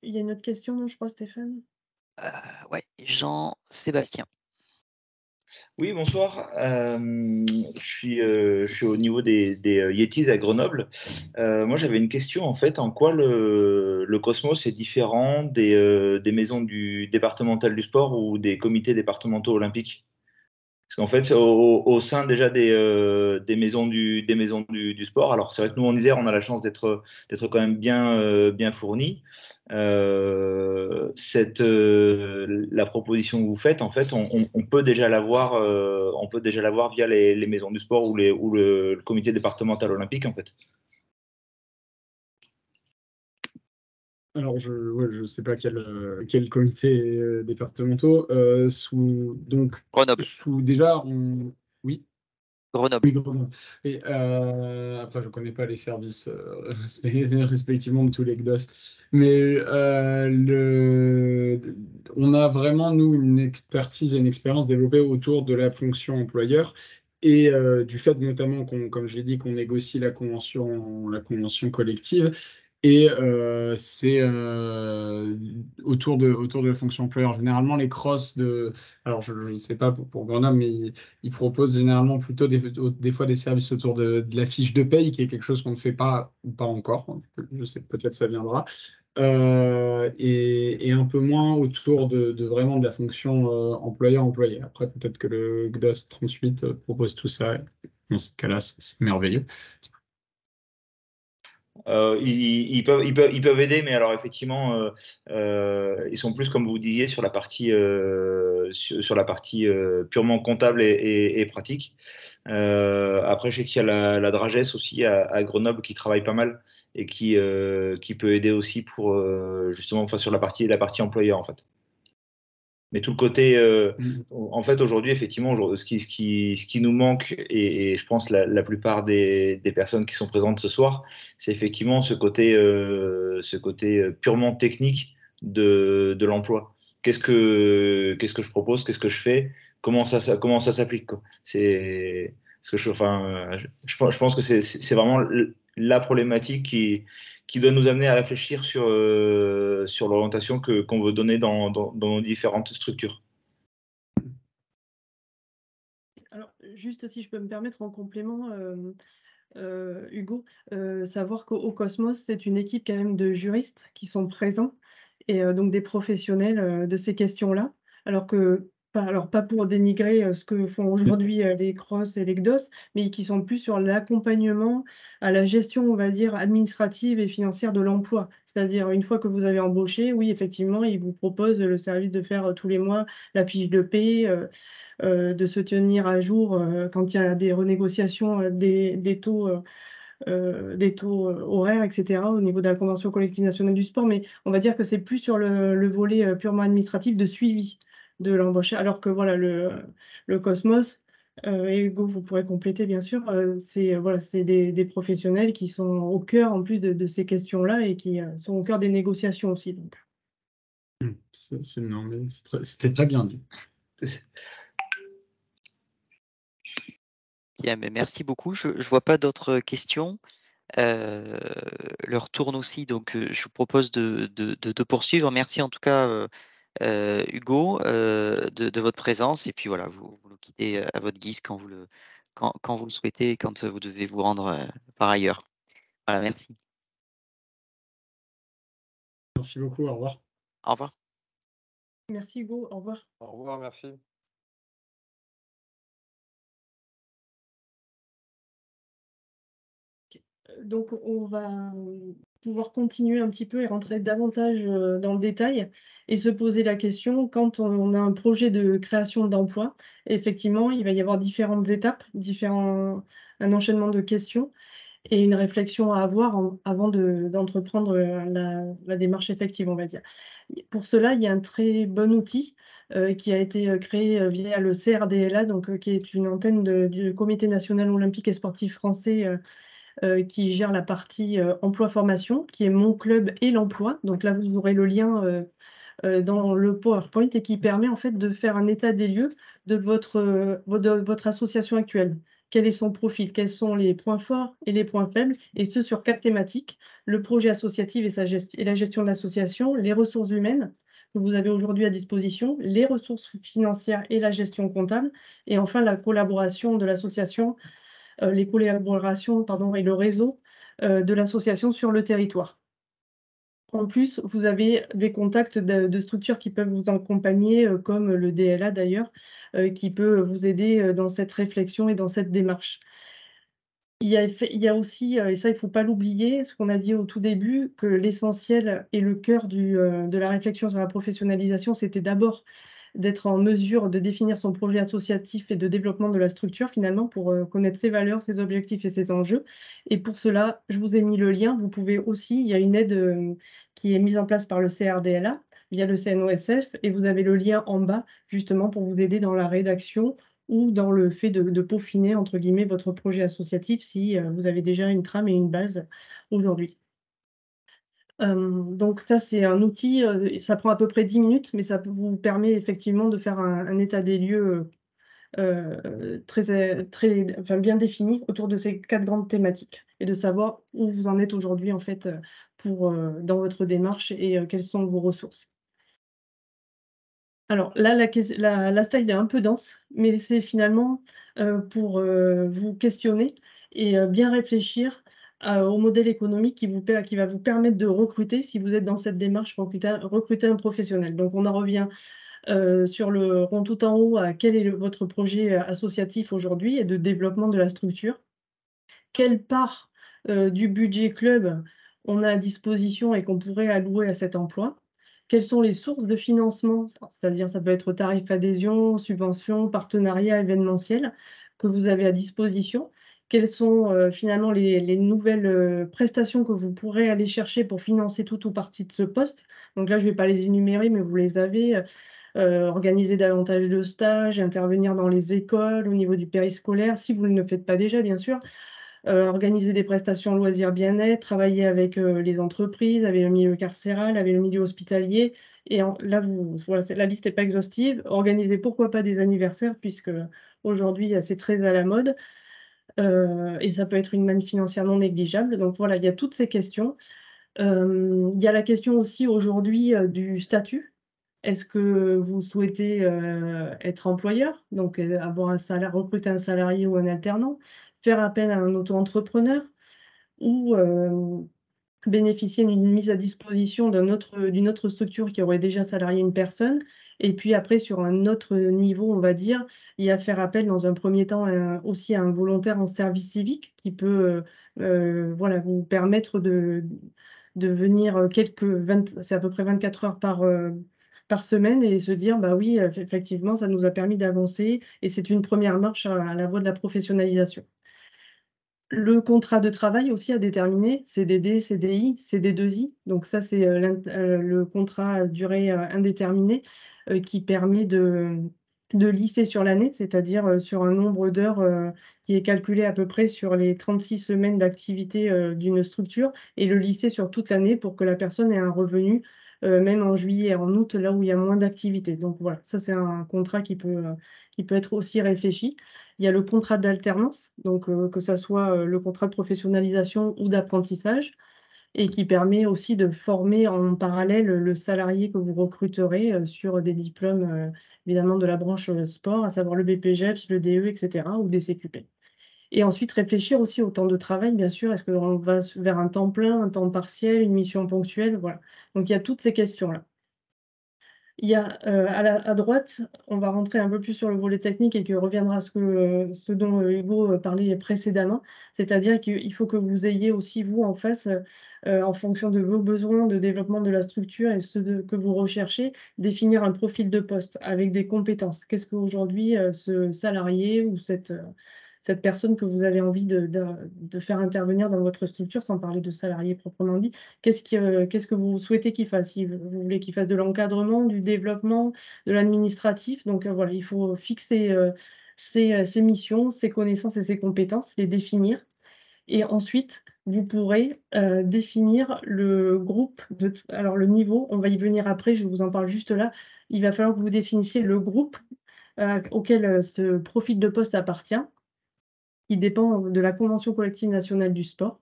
Il y a une autre question, non, je crois, Stéphane? Ouais, Jean-Sébastien. Oui, bonsoir. Je suis au niveau des Yetis à Grenoble. Moi, j'avais une question, en fait, en quoi le Cosmos est différent des maisons départementales du sport ou des comités départementaux olympiques? Parce qu'en fait, au sein déjà des maisons du sport, alors c'est vrai que nous en Isère, on a la chance d'être quand même bien fournis. La proposition que vous faites, en fait, on peut déjà l'avoir, via les maisons du sport ou le comité départemental olympique, en fait. Alors, je ne sais pas quel comité départementaux. Grenoble. Déjà, oui. Grenoble. Oui, Grenoble. Et, après, je ne connais pas les services respectivement de tous les GDOS. Mais on a vraiment, nous, une expertise et une expérience développée autour de la fonction employeur et du fait notamment, comme je l'ai dit, qu'on négocie la convention collective. Et c'est autour de la fonction employeur. Généralement, les crosses alors je ne sais pas pour Grenoble, mais ils proposent généralement plutôt des fois des services autour de la fiche de paye, qui est quelque chose qu'on ne fait pas ou pas encore. Je sais, peut-être ça viendra. Et un peu moins autour vraiment de la fonction employeur-employé. Après, peut-être que le GDOS 38 propose tout ça. Dans ce cas-là, c'est merveilleux. Ils peuvent aider, mais alors effectivement, ils sont plus, comme vous disiez, sur la partie, sur la partie purement comptable et pratique. Après, je sais qu'il y a la Dragès aussi à Grenoble qui travaille pas mal et qui peut aider aussi pour justement, enfin, sur la partie employeur en fait. Mais tout le côté, en fait, aujourd'hui, effectivement, ce qui nous manque, et je pense la plupart des personnes qui sont présentes ce soir, c'est effectivement ce côté purement technique de l'emploi. Qu'est-ce que je propose? Qu'est-ce que je fais? Comment ça s'applique, quoi? C'est ce que enfin, je pense que c'est vraiment la problématique qui doit nous amener à réfléchir sur l'orientation qu'on veut donner dans nos différentes structures. Alors, juste si je peux me permettre en complément, Hugo, savoir qu'au Cosmos, c'est une équipe quand même de juristes qui sont présents et donc des professionnels de ces questions-là. Alors pas pour dénigrer ce que font aujourd'hui les CROSS et les CDOS, mais qui sont plus sur l'accompagnement à la gestion, on va dire, administrative et financière de l'emploi. C'est-à-dire, une fois que vous avez embauché, oui, effectivement, ils vous proposent le service de faire tous les mois la fiche de paie, de se tenir à jour quand il y a des renégociations des taux. Des taux horaires, etc., au niveau de la Convention collective nationale du sport, mais on va dire que c'est plus sur le volet purement administratif de suivi de l'embauche. Alors que voilà, le Cosmos, et Hugo, vous pourrez compléter bien sûr, c'est voilà, des professionnels qui sont au cœur en plus de ces questions-là et qui sont au cœur des négociations aussi. Donc. Non, mais c'était très bien dit. Bien, mais merci beaucoup. Je ne vois pas d'autres questions. L'heure tourne aussi, donc je vous propose de poursuivre. Merci en tout cas, Hugo, de votre présence. Et puis voilà, vous nous quittez à votre guise quand quand vous le souhaitez et quand vous devez vous rendre par ailleurs. Voilà, merci. Merci beaucoup, au revoir. Au revoir. Merci Hugo, au revoir. Au revoir, merci. Donc, on va pouvoir continuer un petit peu et rentrer davantage dans le détail et se poser la question, quand on a un projet de création d'emploi, effectivement, il va y avoir différentes étapes, un enchaînement de questions et une réflexion à avoir avant d'entreprendre la démarche effective, on va dire. Pour cela, il y a un très bon outil qui a été créé via le CRDLA, donc, qui est une antenne du Comité national olympique et sportif français qui gère la partie emploi-formation, qui est Mon Club et l'emploi. Donc là, vous aurez le lien dans le PowerPoint et qui permet en fait de faire un état des lieux de votre association actuelle. Quel est son profil? Quels sont les points forts et les points faibles? Et ce, sur 4 thématiques: le projet associatif et la gestion de l'association, les ressources humaines que vous avez aujourd'hui à disposition, les ressources financières et la gestion comptable, et enfin la collaboration de l'association, les collaborations pardon, et le réseau de l'association sur le territoire. En plus, vous avez des contacts de structures qui peuvent vous accompagner, comme le DLA d'ailleurs, qui peut vous aider dans cette réflexion et dans cette démarche. Il y a aussi, et ça il ne faut pas l'oublier, ce qu'on a dit au tout début, que l'essentiel et le cœur de la réflexion sur la professionnalisation, c'était d'abord d'être en mesure de définir son projet associatif et de développement de la structure finalement pour connaître ses valeurs, ses objectifs et ses enjeux. Et pour cela, je vous ai mis le lien. Vous pouvez aussi, il y a une aide qui est mise en place par le CRDLA via le CNOSF et vous avez le lien en bas justement pour vous aider dans la rédaction ou dans le fait de peaufiner, entre guillemets, votre projet associatif si vous avez déjà une trame et une base aujourd'hui. Donc ça, c'est un outil, ça prend à peu près 10 minutes, mais ça vous permet effectivement de faire un état des lieux enfin, bien défini autour de ces 4 grandes thématiques et de savoir où vous en êtes aujourd'hui en fait dans votre démarche et quelles sont vos ressources. Alors là, la slide est un peu dense, mais c'est finalement pour vous questionner et bien réfléchir au modèle économique qui va vous permettre de recruter, si vous êtes dans cette démarche, recruter un professionnel. Donc on en revient sur le rond tout en haut à quel est votre projet associatif aujourd'hui et de développement de la structure. Quelle part du budget club on a à disposition et qu'on pourrait allouer à cet emploi? Quelles sont les sources de financement? C'est-à-dire, ça peut être tarif adhésion, subvention, partenariat événementiel que vous avez à disposition. Quelles sont finalement les nouvelles prestations que vous pourrez aller chercher pour financer tout ou partie de ce poste? Donc là, je ne vais pas les énumérer, mais vous les avez. Organiser davantage de stages, intervenir dans les écoles, au niveau du périscolaire, si vous ne le faites pas déjà, bien sûr. Organiser des prestations loisirs bien-être, travailler avec les entreprises, avec le milieu carcéral, avec le milieu hospitalier. Et là, voilà, la liste n'est pas exhaustive. Organiser, pourquoi pas, des anniversaires, puisque aujourd'hui, c'est très à la mode. Et ça peut être une manne financière non négligeable. Donc voilà, il y a toutes ces questions. Il y a la question aussi aujourd'hui du statut. Est-ce que vous souhaitez être employeur, donc avoir un salaire, recruter un salarié ou un alternant, faire appel à un auto-entrepreneur ou bénéficier d'une mise à disposition d'une autre structure qui aurait déjà salarié une personne? Et puis après, sur un autre niveau, on va dire, il y a faire appel dans un premier temps aussi à un volontaire en service civique qui peut voilà, vous permettre de venir c'est à peu près 24 heures par semaine et se dire, bah oui, effectivement, ça nous a permis d'avancer et c'est une première marche à la voie de la professionnalisation. Le contrat de travail aussi à déterminer, CDD, CDI, CD2I. Donc ça, c'est le contrat à durée indéterminée qui permet de lisser sur l'année, c'est-à-dire sur un nombre d'heures qui est calculé à peu près sur les 36 semaines d'activité d'une structure et le lisser sur toute l'année pour que la personne ait un revenu même en juillet et en août, là où il y a moins d'activité. Donc voilà, ça c'est un contrat qui peut être aussi réfléchi. Il y a le contrat d'alternance, donc que ça soit le contrat de professionnalisation ou d'apprentissage, et qui permet aussi de former en parallèle le salarié que vous recruterez sur des diplômes évidemment de la branche sport, à savoir le BPGEPS, le DE, etc., ou des CQP. Et ensuite réfléchir aussi au temps de travail, bien sûr. Est-ce qu'on va vers un temps plein, un temps partiel, une mission ponctuelle? Voilà. Donc il y a toutes ces questions-là. Il y a à droite, on va rentrer un peu plus sur le volet technique et qui reviendra à ce dont Hugo parlait précédemment. C'est-à-dire qu'il faut que vous ayez aussi, vous, en face, en fonction de vos besoins de développement de la structure et que vous recherchez, définir un profil de poste avec des compétences. Qu'est-ce qu'aujourd'hui, ce salarié ou cette personne que vous avez envie de faire intervenir dans votre structure, sans parler de salarié proprement dit, qu'est-ce que vous souhaitez qu'il fasse? Vous voulez qu'il fasse de l'encadrement, du développement, de l'administratif? Donc voilà, il faut fixer ses missions, ses connaissances et ses compétences, les définir. Et ensuite, vous pourrez définir le groupe. Alors le niveau, on va y venir après, je vous en parle juste là. Il va falloir que vous définissiez le groupe auquel ce profil de poste appartient, qui dépend de la Convention collective nationale du sport.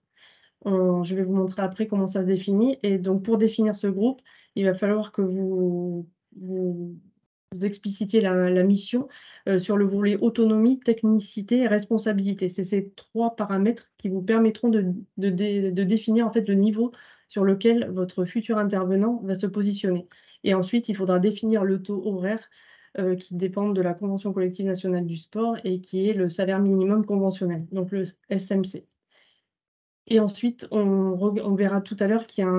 Je vais vous montrer après comment ça se définit. Et donc, pour définir ce groupe, il va falloir que vous explicitiez la mission sur le volet autonomie, technicité et responsabilité. C'est ces 3 paramètres qui vous permettront de définir en fait le niveau sur lequel votre futur intervenant va se positionner. Et ensuite, il faudra définir le taux horaire qui dépendent de la Convention collective nationale du sport et qui est le salaire minimum conventionnel, donc le SMC. Et ensuite, on verra tout à l'heure qu'il y a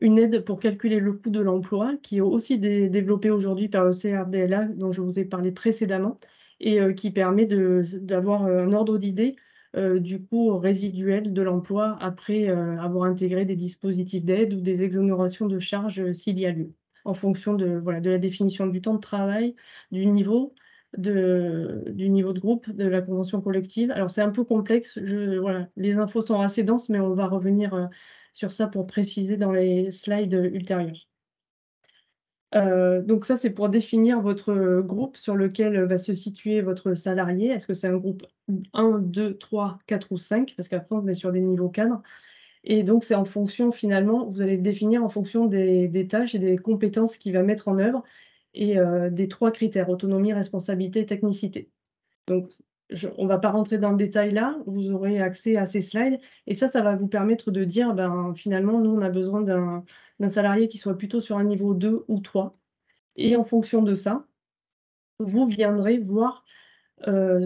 une aide pour calculer le coût de l'emploi qui est aussi développée aujourd'hui par le CRDLA dont je vous ai parlé précédemment et qui permet d'avoir un ordre d'idée du coût résiduel de l'emploi après avoir intégré des dispositifs d'aide ou des exonérations de charges s'il y a lieu, en fonction de la définition du temps de travail, du niveau de groupe, de la convention collective. Alors c'est un peu complexe, voilà, les infos sont assez denses, mais on va revenir sur ça pour préciser dans les slides ultérieurs. Donc ça, c'est pour définir votre groupe sur lequel va se situer votre salarié. Est-ce que c'est un groupe 1, 2, 3, 4 ou 5? Parce qu'après, on est sur des niveaux cadres. Et donc, c'est en fonction, finalement, vous allez le définir en fonction des tâches et des compétences qu'il va mettre en œuvre et des 3 critères: autonomie, responsabilité, technicité. Donc, on ne va pas rentrer dans le détail là, vous aurez accès à ces slides et ça va vous permettre de dire, finalement, nous, on a besoin d'un salarié qui soit plutôt sur un niveau 2 ou 3 et en fonction de ça, vous viendrez voir par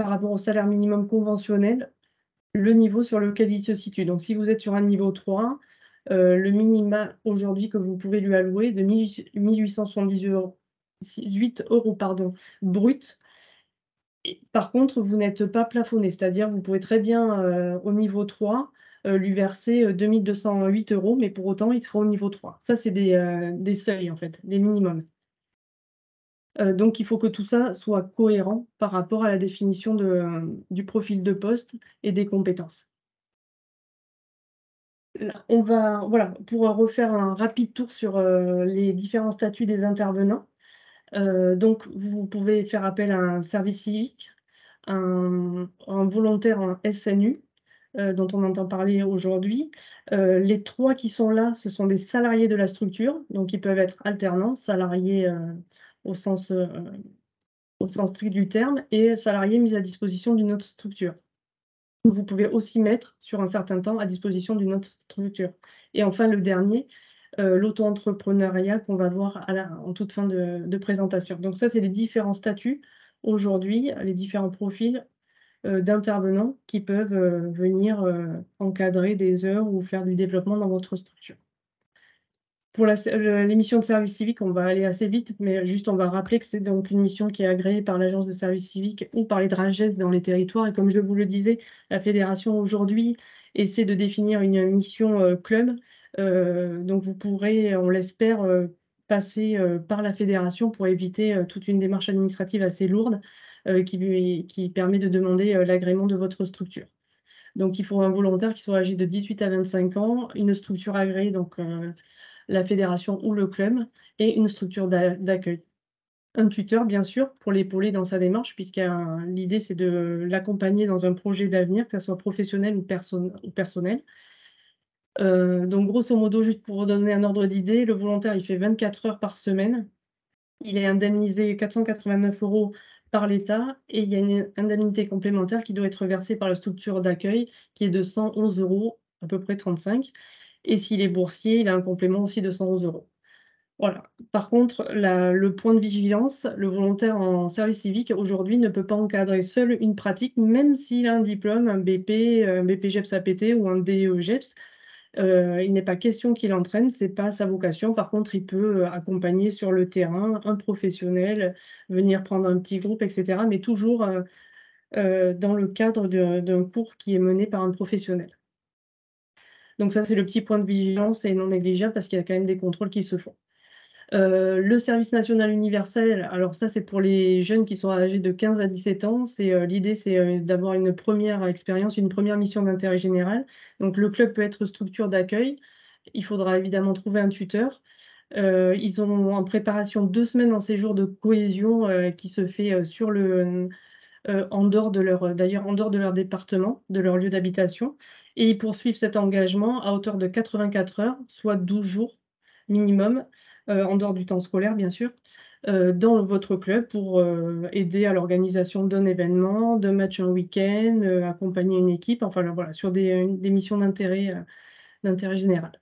rapport au salaire minimum conventionnel, le niveau sur lequel il se situe. Donc, si vous êtes sur un niveau 3, le minima aujourd'hui que vous pouvez lui allouer de 1878 euros brut. Par contre, vous n'êtes pas plafonné, c'est-à-dire vous pouvez très bien, au niveau 3, lui verser 2208 euros, mais pour autant, il sera au niveau 3. Ça, c'est des seuils, en fait, des minimums. Donc, il faut que tout ça soit cohérent par rapport à la définition du profil de poste et des compétences. Là, voilà, pour refaire un rapide tour sur les différents statuts des intervenants. Donc, vous pouvez faire appel à un service civique, un volontaire en SNU, dont on entend parler aujourd'hui. Les 3 qui sont là, ce sont des salariés de la structure, donc ils peuvent être alternants, salariés au sens strict du terme, et salariés mis à disposition d'une autre structure. Vous pouvez aussi mettre sur un certain temps à disposition d'une autre structure. Et enfin, le dernier, l'auto-entrepreneuriat qu'on va voir en toute fin de présentation. Donc ça, c'est les différents statuts aujourd'hui, les différents profils d'intervenants qui peuvent venir encadrer des heures ou faire du développement dans votre structure. Pour l'émission de service civique, on va aller assez vite, mais juste on va rappeler que c'est donc une mission qui est agréée par l'agence de service civique ou par les DRAGES dans les territoires. Et comme je vous le disais, la fédération aujourd'hui essaie de définir une mission club. Donc vous pourrez, on l'espère, passer par la fédération pour éviter toute une démarche administrative assez lourde qui permet de demander l'agrément de votre structure. Donc il faut un volontaire qui soit âgé de 18 à 25 ans, une structure agréée, donc la fédération ou le club, et une structure d'accueil. Un tuteur, bien sûr, pour l'épauler dans sa démarche, puisque l'idée, c'est de l'accompagner dans un projet d'avenir, que ce soit professionnel ou personnel. Donc, grosso modo, juste pour vous donner un ordre d'idée, le volontaire, il fait 24 heures par semaine. Il est indemnisé 489 euros par l'État, et il y a une indemnité complémentaire qui doit être versée par la structure d'accueil, qui est de 111 euros, à peu près 35. Et s'il est boursier, il a un complément aussi de 111 euros. Voilà. Par contre, le point de vigilance, le volontaire en service civique aujourd'hui ne peut pas encadrer seul une pratique, même s'il a un diplôme, un BP, un BPGEPS APT ou un DEGEPS. Il n'est pas question qu'il entraîne, ce n'est pas sa vocation. Par contre, il peut accompagner sur le terrain un professionnel, venir prendre un petit groupe, etc. Mais toujours dans le cadre d'un cours qui est mené par un professionnel. Donc ça, c'est le petit point de vigilance et non négligeable parce qu'il y a quand même des contrôles qui se font. Le service national universel, alors ça, c'est pour les jeunes qui sont âgés de 15 à 17 ans. L'idée, c'est d'avoir une première expérience, une première mission d'intérêt général. Donc le club peut être structure d'accueil. Il faudra évidemment trouver un tuteur. Ils ont en préparation 2 semaines en séjour de cohésion qui se fait en dehors de leur département, de leur lieu d'habitation. Et ils poursuivent cet engagement à hauteur de 84 heures, soit 12 jours minimum, en dehors du temps scolaire, bien sûr, dans votre club pour aider à l'organisation d'un événement, de matchs un week-end, accompagner une équipe, enfin voilà, sur des missions d'intérêt général.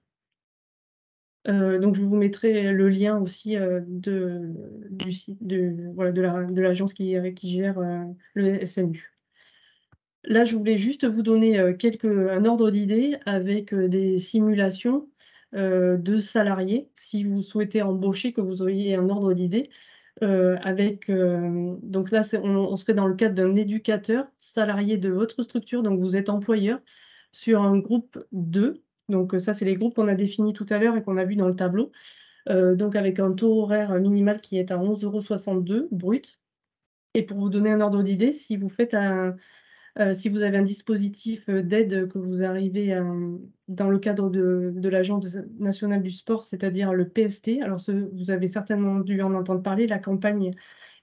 Donc je vous mettrai le lien aussi du site de l'agence qui gère le SNU. Là, je voulais juste vous donner un ordre d'idée avec des simulations de salariés, si vous souhaitez embaucher, que vous ayez un ordre d'idée. Donc là, on serait dans le cadre d'un éducateur salarié de votre structure, donc vous êtes employeur, sur un groupe 2. Donc ça, c'est les groupes qu'on a définis tout à l'heure et qu'on a vu dans le tableau. Donc avec un taux horaire minimal qui est à 11,62 € brut. Et pour vous donner un ordre d'idée, si vous avez un dispositif d'aide que vous arrivez dans le cadre de l'Agence nationale du sport, c'est-à-dire le PST, alors vous avez certainement dû en entendre parler, la campagne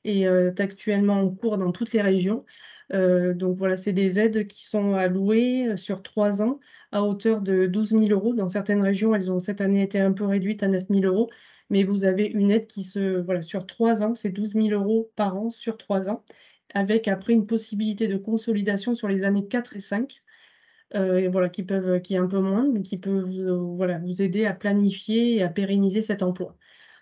est actuellement en cours dans toutes les régions. Donc voilà, c'est des aides qui sont allouées sur 3 ans à hauteur de 12 000 €. Dans certaines régions, elles ont cette année été un peu réduites à 9 000 €, mais vous avez une aide sur 3 ans, c'est 12 000 € par an sur 3 ans, avec après une possibilité de consolidation sur les années 4 et 5, et voilà, qui est un peu moins, mais qui peut vous aider à planifier et à pérenniser cet emploi.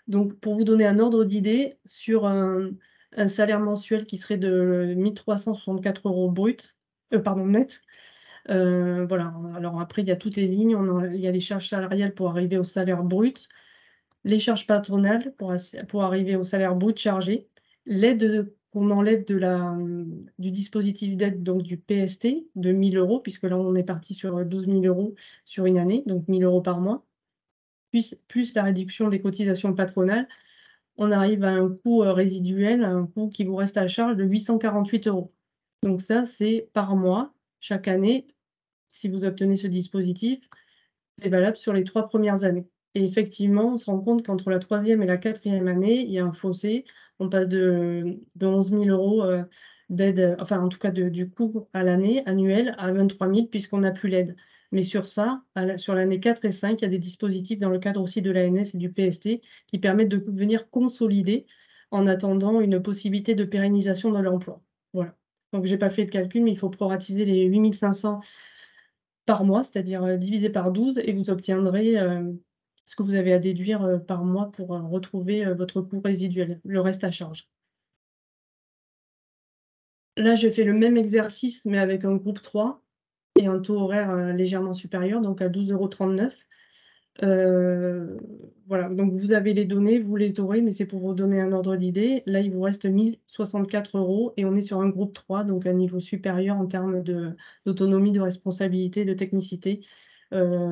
Donc pour vous donner un ordre d'idée, sur un un salaire mensuel qui serait de 1 364 € brut, net. Voilà, alors après, il y a toutes les lignes, il y a les charges salariales pour arriver au salaire brut, les charges patronales pour arriver au salaire brut chargé, l'aide qu'on enlève du dispositif d'aide, donc du PST, de 1 000 €, puisque là, on est parti sur 12 000 € sur une année, donc 1 000 € par mois, plus la réduction des cotisations patronales, on arrive à un coût résiduel, un coût qui vous reste à charge de 848 €. Donc ça, c'est par mois, chaque année, si vous obtenez ce dispositif, c'est valable sur les 3 premières années. Et effectivement, on se rend compte qu'entre la 3e et la 4e année, il y a un fossé. On passe de 11 000 € d'aide, enfin en tout cas du coût à l'année annuel à 23 000 puisqu'on n'a plus l'aide. Mais sur ça, sur l'année 4 et 5, il y a des dispositifs dans le cadre aussi de l'ANS et du PST qui permettent de venir consolider en attendant une possibilité de pérennisation de l'emploi. Voilà. Donc j'ai pas fait le calcul, mais il faut proratiser les 8 500 par mois, c'est-à-dire divisé par 12 et vous obtiendrez ce que vous avez à déduire par mois pour retrouver votre coût résiduel, le reste à charge. Là, j'ai fait le même exercice, mais avec un groupe 3 et un taux horaire légèrement supérieur, donc à 12,39 €. Voilà, donc vous avez les données, vous les aurez, mais c'est pour vous donner un ordre d'idée. Là, il vous reste 1 064 € et on est sur un groupe 3, donc un niveau supérieur en termes d'autonomie, de responsabilité, de technicité,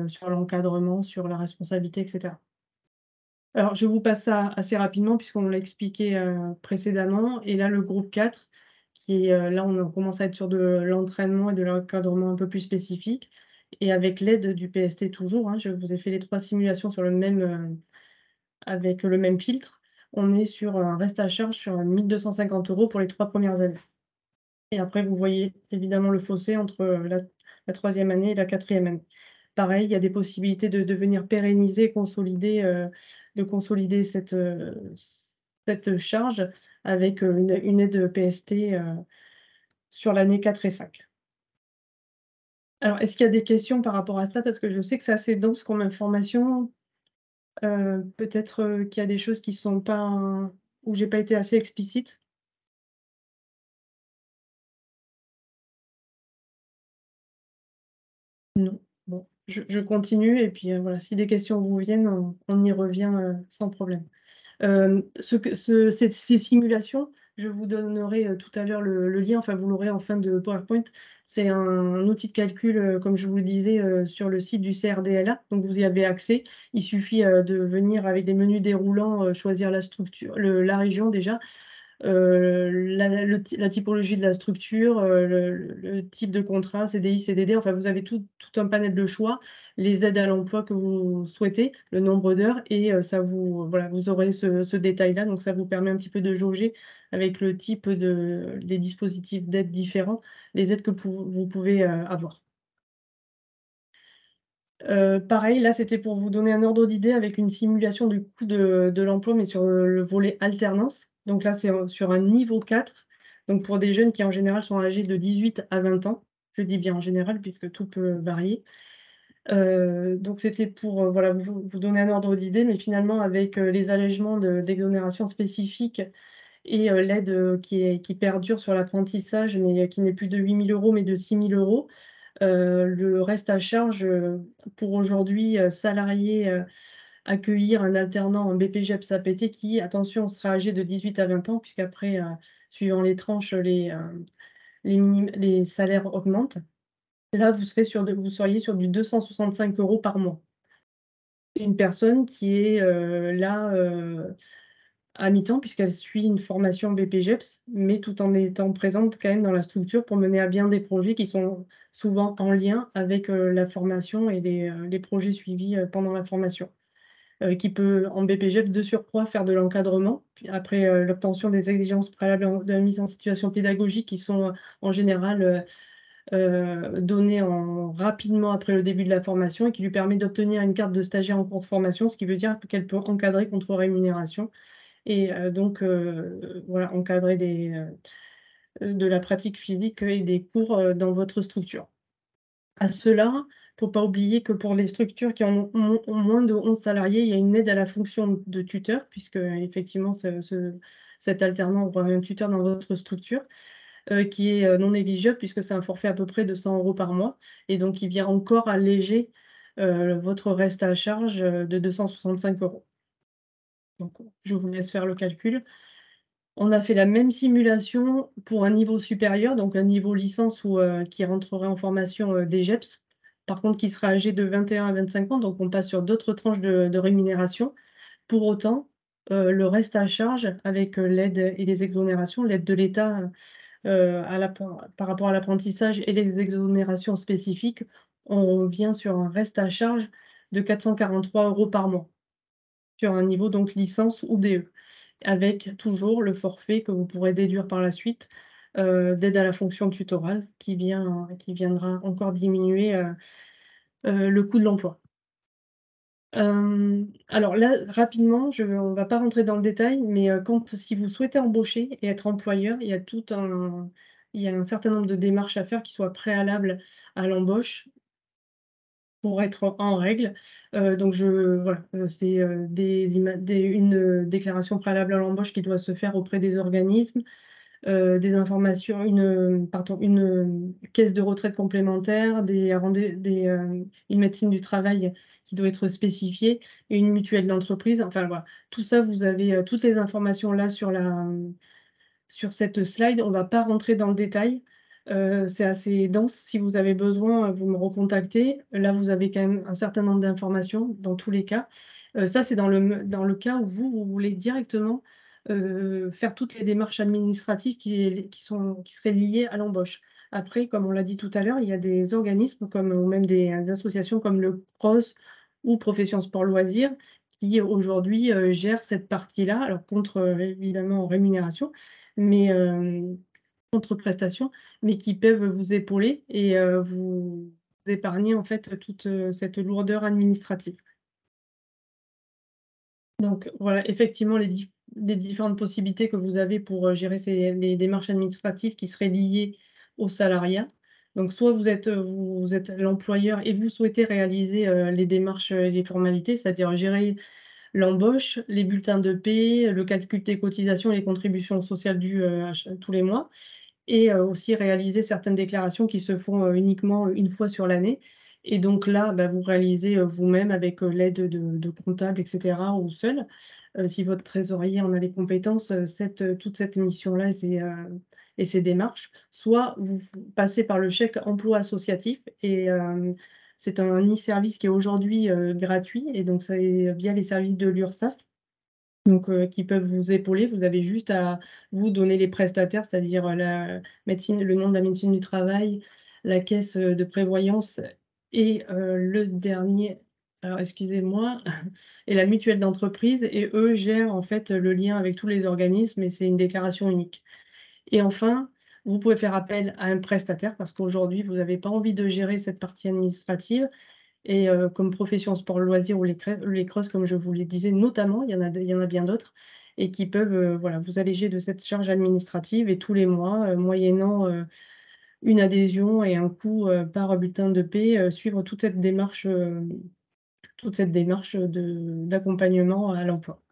sur l'encadrement, sur la responsabilité, et cetera. Alors, je vous passe ça assez rapidement puisqu'on l'a expliqué précédemment. Et là, le groupe 4, qui est là, on commence à être sur de l'entraînement et de l'encadrement un peu plus spécifique. Et avec l'aide du PST toujours, hein, je vous ai fait les 3 simulations sur avec le même filtre. On est sur un reste à charge sur 1 250 € pour les 3 premières années. Et après, vous voyez évidemment le fossé entre la 3e année et la 4e année. Pareil, il y a des possibilités de venir pérenniser, consolider, de consolider cette charge avec une aide PST sur l'année 4 et 5. Alors, est-ce qu'il y a des questions par rapport à ça? Parce que je sais que c'est assez dense comme information. Peut-être qu'il y a des choses qui sont pas où j'ai pas été assez explicite? Non. Bon, je continue et puis, voilà, si des questions vous viennent, on y revient, sans problème. Ces simulations, je vous donnerai tout à l'heure le lien, enfin vous l'aurez en fin de PowerPoint. C'est un outil de calcul, comme je vous le disais, sur le site du CRDLA, donc vous y avez accès. Il suffit de venir avec des menus déroulants, choisir la structure, la région déjà, la typologie de la structure, le type de contrat, CDI, CDD, enfin vous avez tout un panel de choix, les aides à l'emploi que vous souhaitez, le nombre d'heures et ça voilà, vous aurez ce détail-là, donc ça vous permet un petit peu de jauger avec le type les dispositifs d'aide différents, les aides que vous pouvez avoir. Pareil, là, c'était pour vous donner un ordre d'idée avec une simulation du coût de l'emploi, mais sur le volet alternance. Donc là, c'est sur un niveau 4, donc pour des jeunes qui, en général, sont âgés de 18 à 20 ans. Je dis bien en général, puisque tout peut varier. Donc c'était pour voilà, vous donner un ordre d'idée, mais finalement, avec les allègements d'exonération spécifiques et l'aide qui perdure sur l'apprentissage, mais qui n'est plus de 8 000 €, mais de 6 000 €. Le reste à charge, pour aujourd'hui, salarier, accueillir un alternant en BPJEPS APT qui, attention, sera âgé de 18 à 20 ans puisqu'après, suivant les tranches, les salaires augmentent. Là, vous seriez sur du 265 € par mois. Une personne qui est, là, à mi-temps puisqu'elle suit une formation BPJEPS, mais tout en étant présente quand même dans la structure pour mener à bien des projets qui sont souvent en lien avec, la formation et les projets suivis, pendant la formation. Qui peut, en BPJEPS, de surcroît, faire de l'encadrement, puis après, l'obtention des exigences préalables de la mise en situation pédagogique qui sont, en général, données rapidement après le début de la formation et qui lui permet d'obtenir une carte de stagiaire en cours de formation, ce qui veut dire qu'elle peut encadrer contre rémunération. Et donc voilà, encadrer de la pratique physique et des cours dans votre structure. À cela, faut pas oublier que pour les structures qui ont moins de 11 salariés, il y a une aide à la fonction de tuteur, puisque effectivement, cet alternant aura un tuteur dans votre structure, qui est non négligeable, puisque c'est un forfait à peu près de 100 € par mois, et donc il vient encore alléger votre reste à charge de 265 €. Donc, je vous laisse faire le calcul. On a fait la même simulation pour un niveau supérieur, donc un niveau licence ou qui rentrerait en formation DGEPS. Par contre, qui sera âgé de 21 à 25 ans, donc on passe sur d'autres tranches de rémunération. Pour autant, le reste à charge avec l'aide et les exonérations, l'aide de l'État par rapport à l'apprentissage et les exonérations spécifiques, on vient sur un reste à charge de 443 € par mois, sur un niveau donc licence ou DE, avec toujours le forfait que vous pourrez déduire par la suite, d'aide à la fonction tutorale qui viendra encore diminuer, le coût de l'emploi. Alors là, rapidement, on va pas rentrer dans le détail, mais si vous souhaitez embaucher et être employeur, il y a un certain nombre de démarches à faire qui soient préalables à l'embauche pour être en règle. Donc voilà, c'est, une déclaration préalable à l'embauche qui doit se faire auprès des organismes, des informations, une caisse de retraite complémentaire, une médecine du travail qui doit être spécifiée et une mutuelle d'entreprise. Enfin voilà, tout ça, vous avez toutes les informations là sur cette slide. On ne va pas rentrer dans le détail. C'est assez dense. Si vous avez besoin, vous me recontactez. Là, vous avez quand même un certain nombre d'informations dans tous les cas. Ça, c'est dans le cas où vous voulez directement faire toutes les démarches administratives qui seraient liées à l'embauche. Après, comme on l'a dit tout à l'heure, il y a des organismes ou même des associations comme le CROSS ou Profession Sport Loisirs qui aujourd'hui gèrent cette partie-là, alors contre évidemment rémunération, mais contre-prestation, mais qui peuvent vous épauler et vous épargner en fait toute cette lourdeur administrative. Donc voilà, effectivement, les différentes possibilités que vous avez pour gérer les démarches administratives qui seraient liées au salariat. Donc soit vous êtes l'employeur et vous souhaitez réaliser les démarches et les formalités, c'est-à-dire gérer l'embauche, les bulletins de paie, le calcul des cotisations et les contributions sociales dues tous les mois, et aussi réaliser certaines déclarations qui se font uniquement une fois sur l'année. Et donc là, bah, vous réalisez vous-même avec l'aide de comptables, et cetera, ou seul. Si votre trésorier en a les compétences, toute cette mission-là et ces démarches. Soit vous passez par le chèque emploi associatif et c'est un e-service qui est aujourd'hui gratuit, et donc c'est via les services de l'URSSAF. Donc, qui peuvent vous épauler. Vous avez juste à vous donner les prestataires, c'est-à-dire la médecine, le nom de la médecine du travail, la caisse de prévoyance et le dernier, alors excusez-moi, et la mutuelle d'entreprise, et eux gèrent en fait le lien avec tous les organismes et c'est une déclaration unique. Et enfin, vous pouvez faire appel à un prestataire parce qu'aujourd'hui, vous n'avez pas envie de gérer cette partie administrative. Et comme Profession Sport Loisirs ou les CROSS, comme je vous le disais, notamment, il y en a bien d'autres, et qui peuvent voilà, vous alléger de cette charge administrative et tous les mois, moyennant une adhésion et un coût par bulletin de paie, suivre toute cette démarche d'accompagnement à l'emploi.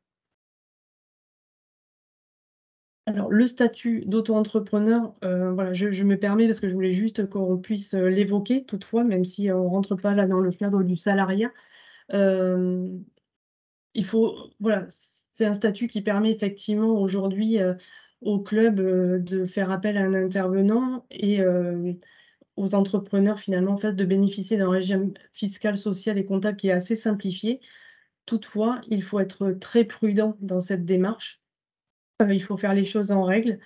Alors, le statut d'auto-entrepreneur, voilà, je me permets parce que je voulais juste qu'on puisse l'évoquer toutefois, même si on ne rentre pas là dans le cadre du salariat. Hem, voilà, c'est un statut qui permet effectivement aujourd'hui au club de faire appel à un intervenant et aux entrepreneurs finalement en fait de bénéficier d'un régime fiscal, social et comptable qui est assez simplifié. Toutefois, il faut être très prudent dans cette démarche. Il faut faire les choses en règle.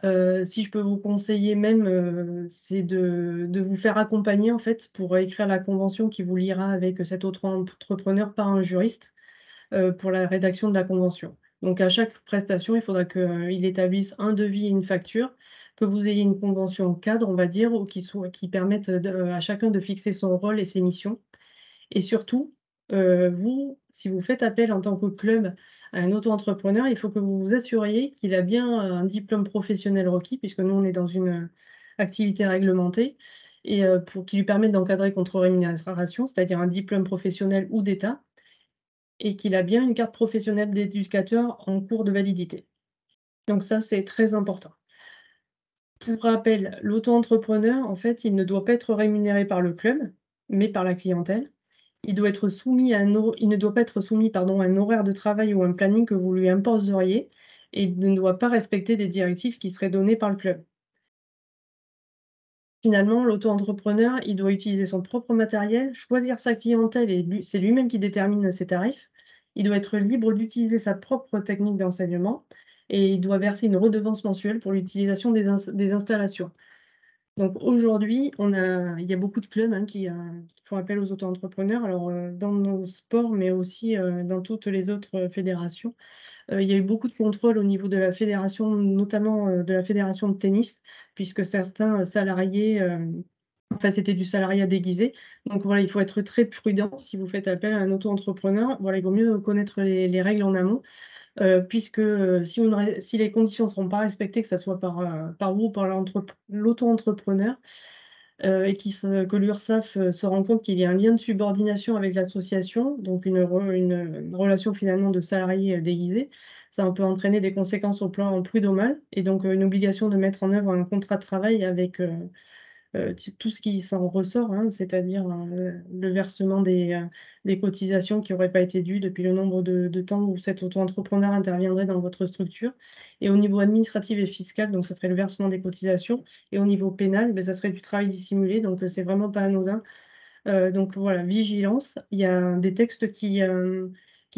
Si je peux vous conseiller même, c'est de vous faire accompagner en fait pour écrire la convention qui vous liera avec cet autre entrepreneur par un juriste, pour la rédaction de la convention. Donc à chaque prestation, il faudra qu'il établisse un devis et une facture, que vous ayez une convention cadre, on va dire, ou qui permette à chacun de fixer son rôle et ses missions. Et surtout, si vous faites appel en tant que club à un auto-entrepreneur, il faut que vous vous assuriez qu'il a bien un diplôme professionnel requis, puisque nous, on est dans une activité réglementée, et qui lui permettent d'encadrer contre rémunération, c'est-à-dire un diplôme professionnel ou d'État, et qu'il a bien une carte professionnelle d'éducateur en cours de validité. Donc ça, c'est très important. Pour rappel, l'auto-entrepreneur, en fait, il ne doit pas être rémunéré par le club, mais par la clientèle. Il doit être soumis à il ne doit pas être soumis, pardon, à un horaire de travail ou un planning que vous lui imposeriez, et il ne doit pas respecter des directives qui seraient données par le club. Finalement, l'auto-entrepreneur, il doit utiliser son propre matériel, choisir sa clientèle et c'est lui-même qui détermine ses tarifs. Il doit être libre d'utiliser sa propre technique d'enseignement et il doit verser une redevance mensuelle pour l'utilisation des installations. Donc aujourd'hui, il y a beaucoup de clubs hein, qui font appel aux auto-entrepreneurs, alors dans nos sports, mais aussi dans toutes les autres fédérations. Il y a eu beaucoup de contrôles au niveau de la fédération, notamment de la fédération de tennis, puisque certains salariés, enfin c'était du salariat déguisé. Donc voilà, il faut être très prudent si vous faites appel à un auto-entrepreneur. Voilà, il vaut mieux connaître les règles en amont, puisque si les conditions ne seront pas respectées, que ce soit par vous ou par l'auto-entrepreneur, et que l'URSSAF se rend compte qu'il y a un lien de subordination avec l'association, donc une relation finalement de salarié déguisé, ça peut entraîner des conséquences au plan prud'homal et donc une obligation de mettre en œuvre un contrat de travail avec tout ce qui s'en ressort, hein, c'est-à-dire le versement des cotisations qui n'auraient pas été dues depuis le nombre de temps où cet auto-entrepreneur interviendrait dans votre structure. Et au niveau administratif et fiscal, donc ça serait le versement des cotisations. Et au niveau pénal, ça serait du travail dissimulé, donc c'est vraiment pas anodin. Donc voilà, vigilance. Il y a des textes qui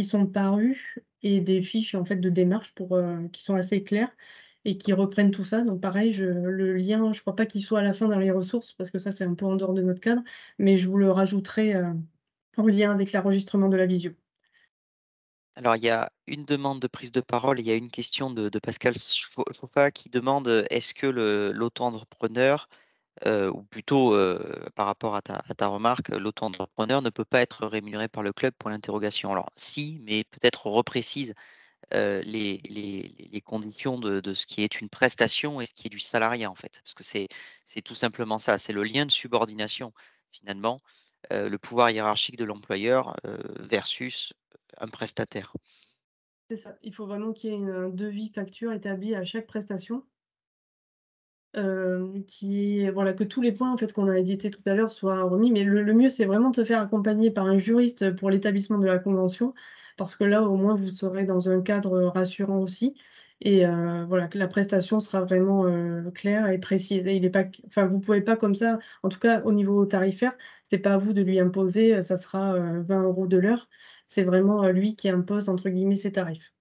sont parus et des fiches en fait de démarche qui sont assez claires et qui reprennent tout ça. Donc pareil, le lien, je ne crois pas qu'il soit à la fin dans les ressources parce que ça, c'est un peu en dehors de notre cadre, mais je vous le rajouterai en lien avec l'enregistrement de la visio. Alors, il y a une demande de prise de parole, il y a une question de Pascal Foffa qui demande est-ce que l'auto-entrepreneur, ou plutôt par rapport à ta remarque, l'auto-entrepreneur ne peut pas être rémunéré par le club pour l'interrogation. Alors, si, mais peut-être reprécise les conditions de ce qui est une prestation et ce qui est du salariat, en fait. Parce que c'est tout simplement ça, c'est le lien de subordination, finalement, le pouvoir hiérarchique de l'employeur versus un prestataire. C'est ça, il faut vraiment qu'il y ait un devis facture établi à chaque prestation. Voilà, que tous les points en fait qu'on a édités tout à l'heure soient remis. Mais le mieux, c'est vraiment de se faire accompagner par un juriste pour l'établissement de la convention, parce que là, au moins, vous serez dans un cadre rassurant aussi. Et voilà, que la prestation sera vraiment claire et précise. Et il est pas, enfin, vous pouvez pas comme ça, en tout cas au niveau tarifaire, c'est pas à vous de lui imposer, ça sera 20 € de l'heure. C'est vraiment lui qui impose entre guillemets ses tarifs.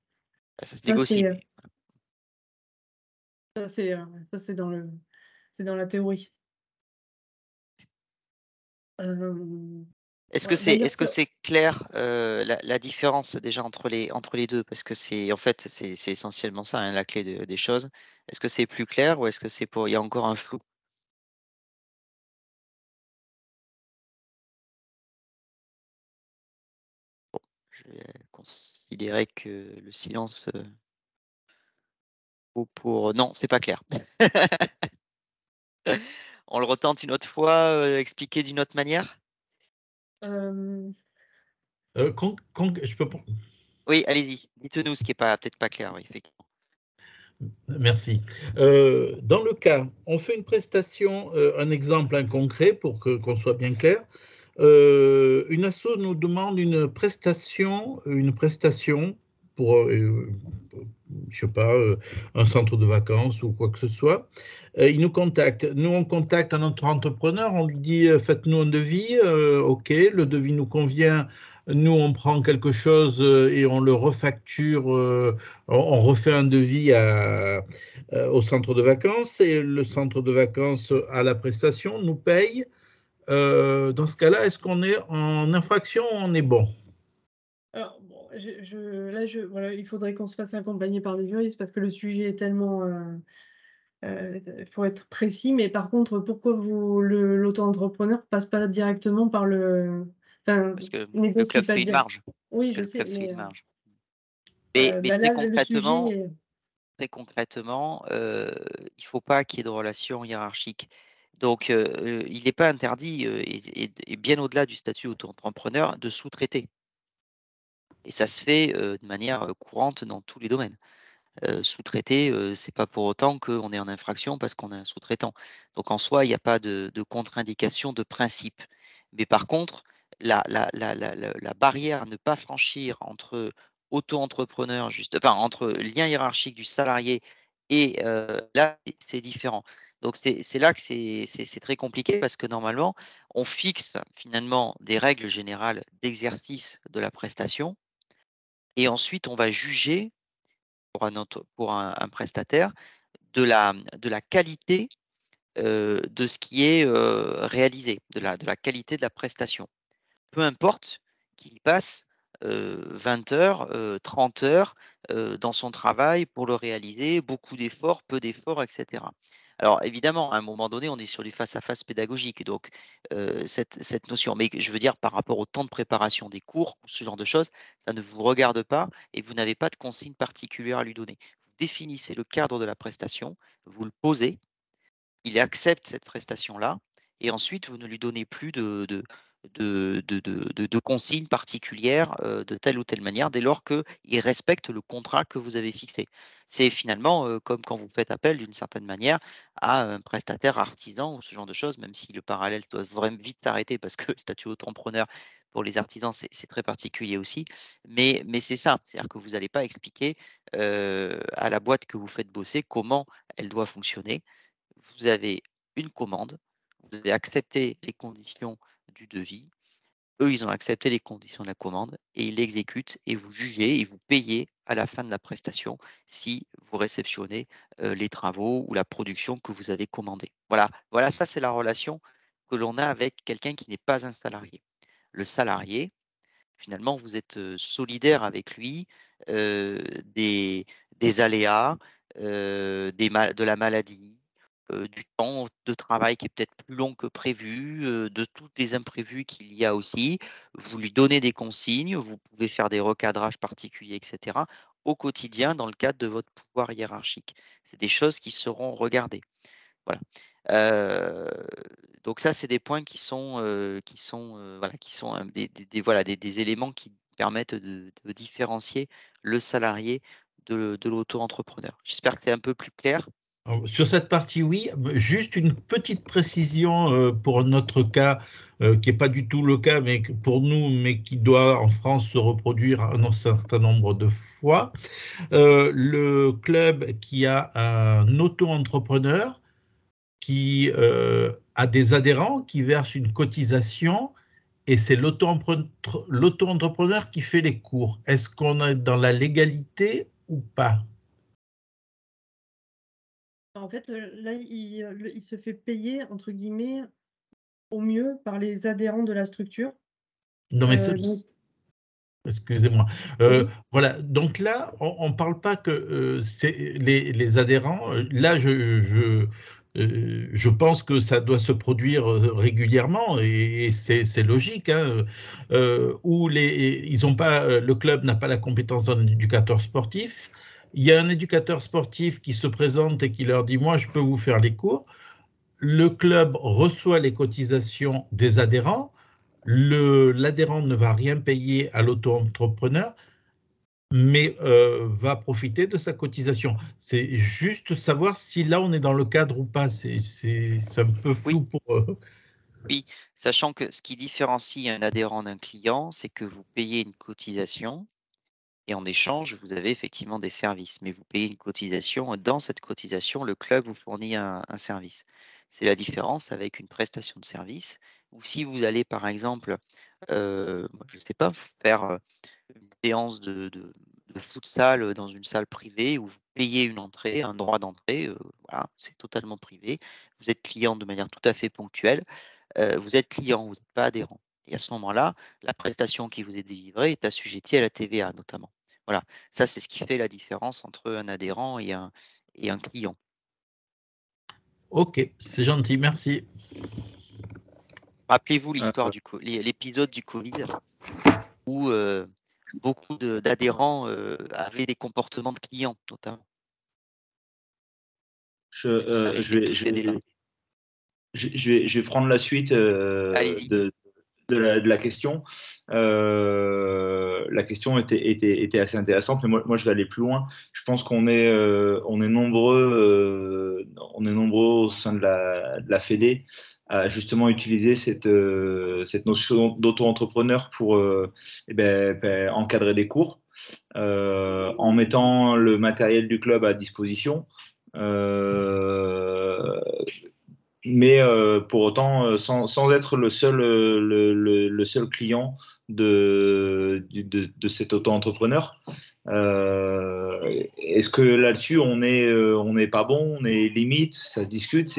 Ça se Ça, négocie. c'est dans la théorie. Est-ce que D'ailleurs, c'est clair la différence déjà entre les deux? Parce que c'est en fait c'est essentiellement ça, hein, la clé des choses. Est-ce que c'est plus clair ou est-ce que il y a encore un flou? Je vais considérer que le silence vaut pour non, c'est pas clair. On le retente une autre fois, expliqué d'une autre manière? euh, Je peux. Oui, allez-y, dites-nous ce qui est peut-être pas clair, oui, effectivement. Merci. Dans le cas, on fait une prestation, un exemple, un concret pour qu'on soit bien clair. Une asso nous demande une prestation pour, je sais pas, un centre de vacances ou quoi que ce soit. Il nous contacte. Nous, on contacte un autre entrepreneur, on lui dit faites-nous un devis. OK, le devis nous convient. Nous, on prend quelque chose et on le refacture. On refait un devis au centre de vacances et le centre de vacances à la prestation nous paye. Dans ce cas-là, est-ce qu'on est en infraction ou on est bon? alors, bon, voilà, il faudrait qu'on se fasse accompagner par les juristes parce que le sujet est tellement. Il faut être précis, mais par contre, pourquoi l'auto-entrepreneur passe pas directement par le. Enfin, Parce que le négocie club pas fait une direct. marge. Parce Oui, que je le sais, club fait mais une marge. Mais là, le sujet est. très concrètement, il ne faut pas qu'il y ait de relation hiérarchique. Donc, il n'est pas interdit, et bien au-delà du statut auto-entrepreneur, de sous-traiter. Et ça se fait de manière courante dans tous les domaines. Sous-traiter, c'est pas pour autant qu'on est en infraction parce qu'on est un sous-traitant. Donc en soi, il n'y a pas de contre-indication de principe. Mais par contre, la barrière à ne pas franchir entre auto-entrepreneur, entre lien hiérarchique du salarié et là, c'est différent. Donc c'est là que c'est très compliqué parce que normalement, on fixe finalement des règles générales d'exercice de la prestation et ensuite on va juger pour un prestataire de la qualité de ce qui est réalisé, de la qualité de la prestation. Peu importe qu'il passe 20 heures, 30 heures dans son travail pour le réaliser, beaucoup d'efforts, peu d'efforts, etc. Alors évidemment, à un moment donné, on est sur du face-à-face pédagogique, donc cette notion. Mais je veux dire, par rapport au temps de préparation des cours, ou ce genre de choses, ça ne vous regarde pas et vous n'avez pas de consigne particulière à lui donner. Vous définissez le cadre de la prestation, vous le posez, il accepte cette prestation-là et ensuite vous ne lui donnez plus de consignes particulières de telle ou telle manière dès lors qu'il respecte le contrat que vous avez fixé. C'est finalement comme quand vous faites appel d'une certaine manière à un prestataire artisan ou ce genre de choses, même si le parallèle doit vraiment vite s'arrêter parce que le statut auto-entrepreneur pour les artisans, c'est très particulier aussi. Mais c'est ça, c'est-à-dire que vous n'allez pas expliquer à la boîte que vous faites bosser comment elle doit fonctionner. Vous avez une commande, vous avez accepté les conditions du devis, eux, ils ont accepté les conditions de la commande et ils l'exécutent et vous jugez et vous payez à la fin de la prestation si vous réceptionnez les travaux ou la production que vous avez commandée. Voilà, ça c'est la relation que l'on a avec quelqu'un qui n'est pas un salarié. Le salarié, finalement, vous êtes solidaire avec lui des aléas, de la maladie, du temps de travail qui est peut-être plus long que prévu, de tous les imprévus qu'il y a aussi. Vous lui donnez des consignes, vous pouvez faire des recadrages particuliers, etc., au quotidien dans le cadre de votre pouvoir hiérarchique. C'est des choses qui seront regardées. Voilà. Donc ça, c'est des points qui sont des éléments qui permettent de différencier le salarié de l'auto-entrepreneur. J'espère que c'est un peu plus clair. Sur cette partie, oui. Juste une petite précision pour notre cas, qui n'est pas du tout le cas mais pour nous, mais qui doit en France se reproduire un certain nombre de fois. Le club qui a un auto-entrepreneur qui a des adhérents qui versent une cotisation et c'est l'auto-entrepreneur qui fait les cours. Est-ce qu'on est dans la légalité ou pas? En fait, là, il se fait payer, entre guillemets, au mieux par les adhérents de la structure. Non, mais Donc excusez-moi. oui. Voilà, donc là, on ne parle pas que c'est les adhérents. Là, je pense que ça doit se produire régulièrement et c'est logique. Hein, où ils ont pas, le club n'a pas la compétence d'un éducateur sportif. Il y a un éducateur sportif qui se présente et qui leur dit: moi, je peux vous faire les cours. Le club reçoit les cotisations des adhérents. L'adhérent ne va rien payer à l'auto-entrepreneur, mais va profiter de sa cotisation. C'est juste savoir si là on est dans le cadre ou pas. C'est un peu flou Oui, pour oui, sachant que ce qui différencie un adhérent d'un client, c'est que vous payez une cotisation et en échange, vous avez effectivement des services, mais vous payez une cotisation et dans cette cotisation, le club vous fournit un service. C'est la différence avec une prestation de service ou si vous allez par exemple, je ne sais pas, faire une séance de futsal dans une salle privée où vous payez une entrée, un droit d'entrée, voilà, c'est totalement privé. Vous êtes client de manière tout à fait ponctuelle. Vous êtes client, vous n'êtes pas adhérent. Et à ce moment-là, la prestation qui vous est délivrée est assujettie à la TVA notamment. Voilà, ça c'est ce qui fait la différence entre un adhérent et un client. Ok, c'est gentil, merci. Rappelez-vous l'épisode du Covid où beaucoup d'adhérents avaient des comportements de clients notamment. Je Avec vais, tous je ces débats. vais- je vais prendre la suite Allez-y. de la question. La question était assez intéressante, mais moi, je vais aller plus loin. Je pense on est nombreux au sein de la Fédé à justement utiliser cette notion d'auto-entrepreneur pour encadrer des cours en mettant le matériel du club à disposition. Mais pour autant, sans être le seul, le seul client de cet auto-entrepreneur. Est-ce que là-dessus, on n'est pas bon, on est limite, ça se discute,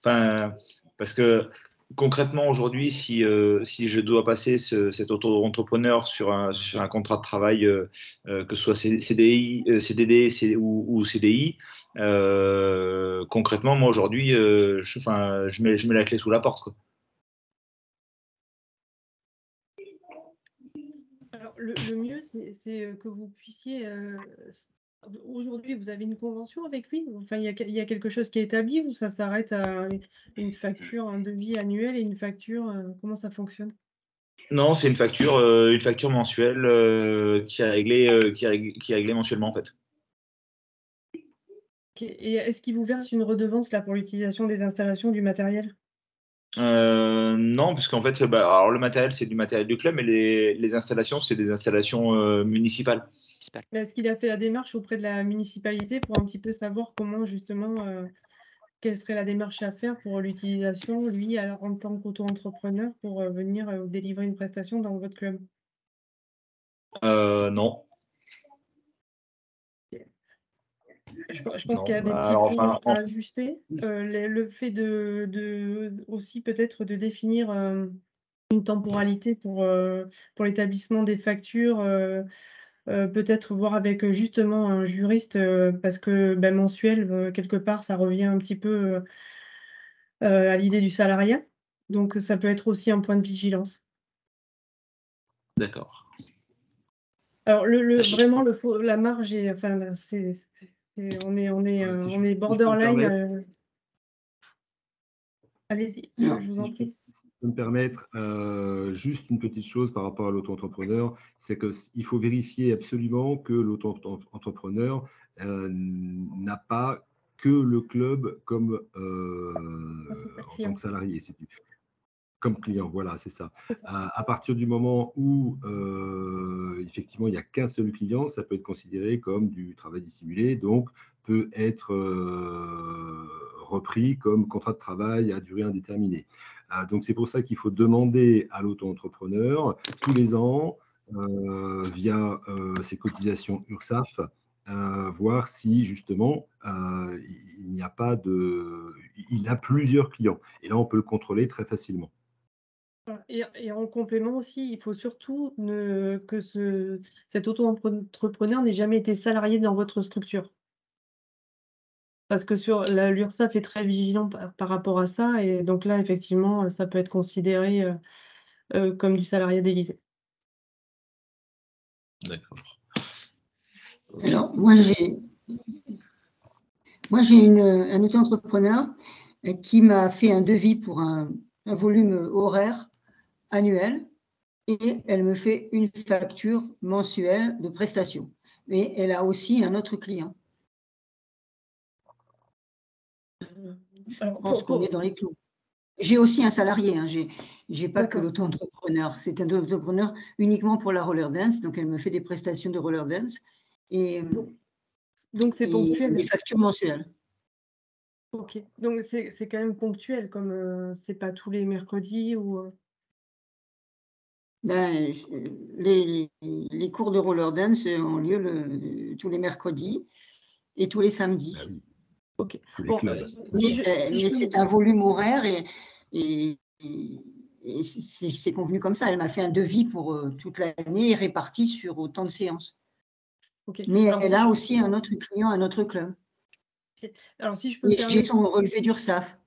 enfin, parce que concrètement, aujourd'hui, si je dois passer cet auto-entrepreneur sur un contrat de travail, que ce soit CDI, CDD ou CDI, concrètement, moi aujourd'hui, je mets la clé sous la porte, quoi. Alors, le mieux, c'est que vous puissiez. Aujourd'hui, vous avez une convention avec lui? Enfin, il y a quelque chose qui est établi ou ça s'arrête à une facture, un devis annuel et une facture? Comment ça fonctionne? Non, c'est une facture mensuelle qui est réglée, qui est réglée mensuellement en fait. Ok. Et est-ce qu'il vous verse une redevance là pour l'utilisation des installations du matériel? Non, puisqu'en fait, alors le matériel c'est du matériel du club, mais les installations c'est des installations municipales. Mais est-ce qu'il a fait la démarche auprès de la municipalité pour un petit peu savoir comment justement, quelle serait la démarche à faire pour l'utilisation, lui, en tant qu'auto-entrepreneur, pour venir délivrer une prestation dans votre club? Non. Je pense Non. qu'il y a des petits Alors, points enfin, à ajuster. Le fait aussi peut-être de définir une temporalité pour l'établissement des factures, peut-être voir avec justement un juriste, parce que mensuel, quelque part, ça revient un petit peu à l'idée du salariat. Donc ça peut être aussi un point de vigilance. d'accord. Alors vraiment la marge est, enfin là, on est Si je peux me borderline. permettre, Allez-y, Alors, je vous en prie. si je peux me permettre, juste une petite chose par rapport à l'auto-entrepreneur, c'est qu'il faut vérifier absolument que l'auto-entrepreneur n'a pas que le club comme C'est pas en tant client. que salarié. Comme client, voilà, c'est ça. À partir du moment où, effectivement, il n'y a qu'un seul client, ça peut être considéré comme du travail dissimulé, donc peut être repris comme contrat de travail à durée indéterminée. Donc, c'est pour ça qu'il faut demander à l'auto-entrepreneur tous les ans, via ses cotisations URSSAF, voir si justement il a plusieurs clients. Et là, on peut le contrôler très facilement. Et en complément aussi, il faut surtout que cet auto-entrepreneur n'ait jamais été salarié dans votre structure. Parce que l'URSSAF est très vigilant par rapport à ça, et donc là, effectivement, ça peut être considéré comme du salariat déguisé. D'accord. Alors, moi, j'ai un auto-entrepreneur qui m'a fait un devis pour un volume horaire annuel, et elle me fait une facture mensuelle de prestation. Mais elle a aussi un autre client. Je pense qu'on est dans les clous. J'ai aussi un salarié, hein. J'ai pas que l'auto-entrepreneur. C'est un auto-entrepreneur uniquement pour la roller dance, donc elle me fait des prestations de roller dance et Donc c'est ponctuel. des factures mensuelles. Ok, donc c'est quand même ponctuel, comme c'est pas tous les mercredis ou. Ben, les cours de roller dance ont lieu tous les mercredis et tous les samedis. Ah oui. Ok. Tous les Bon, clubs. Mais c'est un volume horaire et c'est convenu comme ça. Elle m'a fait un devis pour toute l'année réparti sur autant de séances. Okay. Mais alors, elle a aussi un autre client, un autre club. Okay. Alors, si je peux et j'ai son relevé d'URSSAF.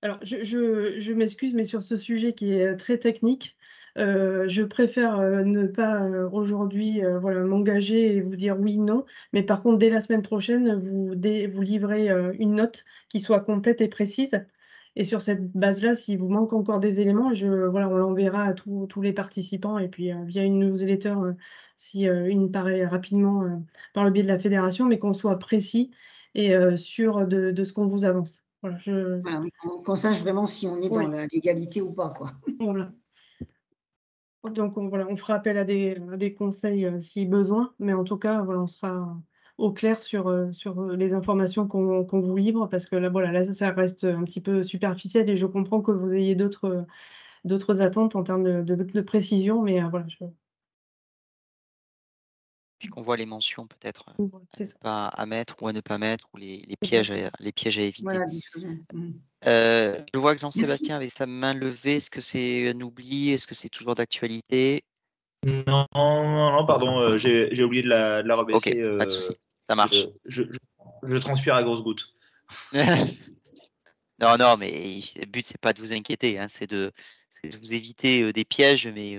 Alors, je m'excuse, mais sur ce sujet qui est très technique, je préfère ne pas aujourd'hui voilà, m'engager et vous dire oui, non. Mais par contre, dès la semaine prochaine, vous livrez une note qui soit complète et précise. Et sur cette base-là, s'il vous manque encore des éléments, voilà, on l'enverra à tous les participants. Et puis, via une newsletter, si il paraît rapidement par le biais de la fédération, mais qu'on soit précis et sûr de ce qu'on vous avance. Voilà, Voilà, oui, qu'on sache vraiment si on est dans oui, la légalité ou pas, quoi. voilà. Donc voilà, on fera appel à des conseils, si besoin, mais en tout cas, voilà, on sera au clair sur les informations qu'on vous livre parce que là, voilà, là, ça reste un petit peu superficiel et je comprends que vous ayez d'autres attentes en termes de précision, mais voilà, Puis qu'on voit les mentions peut-être c'est ça, à mettre ou à ne pas mettre, ou exactement. les pièges à éviter. Voilà, discussion. Je vois que Merci. Jean-Sébastien avait sa main levée. Est-ce que c'est un oubli? Est-ce que c'est toujours d'actualité? Non, non, non, pardon, j'ai oublié de la Ok, rebaisser. pas de souci. Ça Je, marche. je transpire à grosses gouttes. Non, non, mais le but, c'est pas de vous inquiéter, hein, c'est de vous éviter des pièges, mais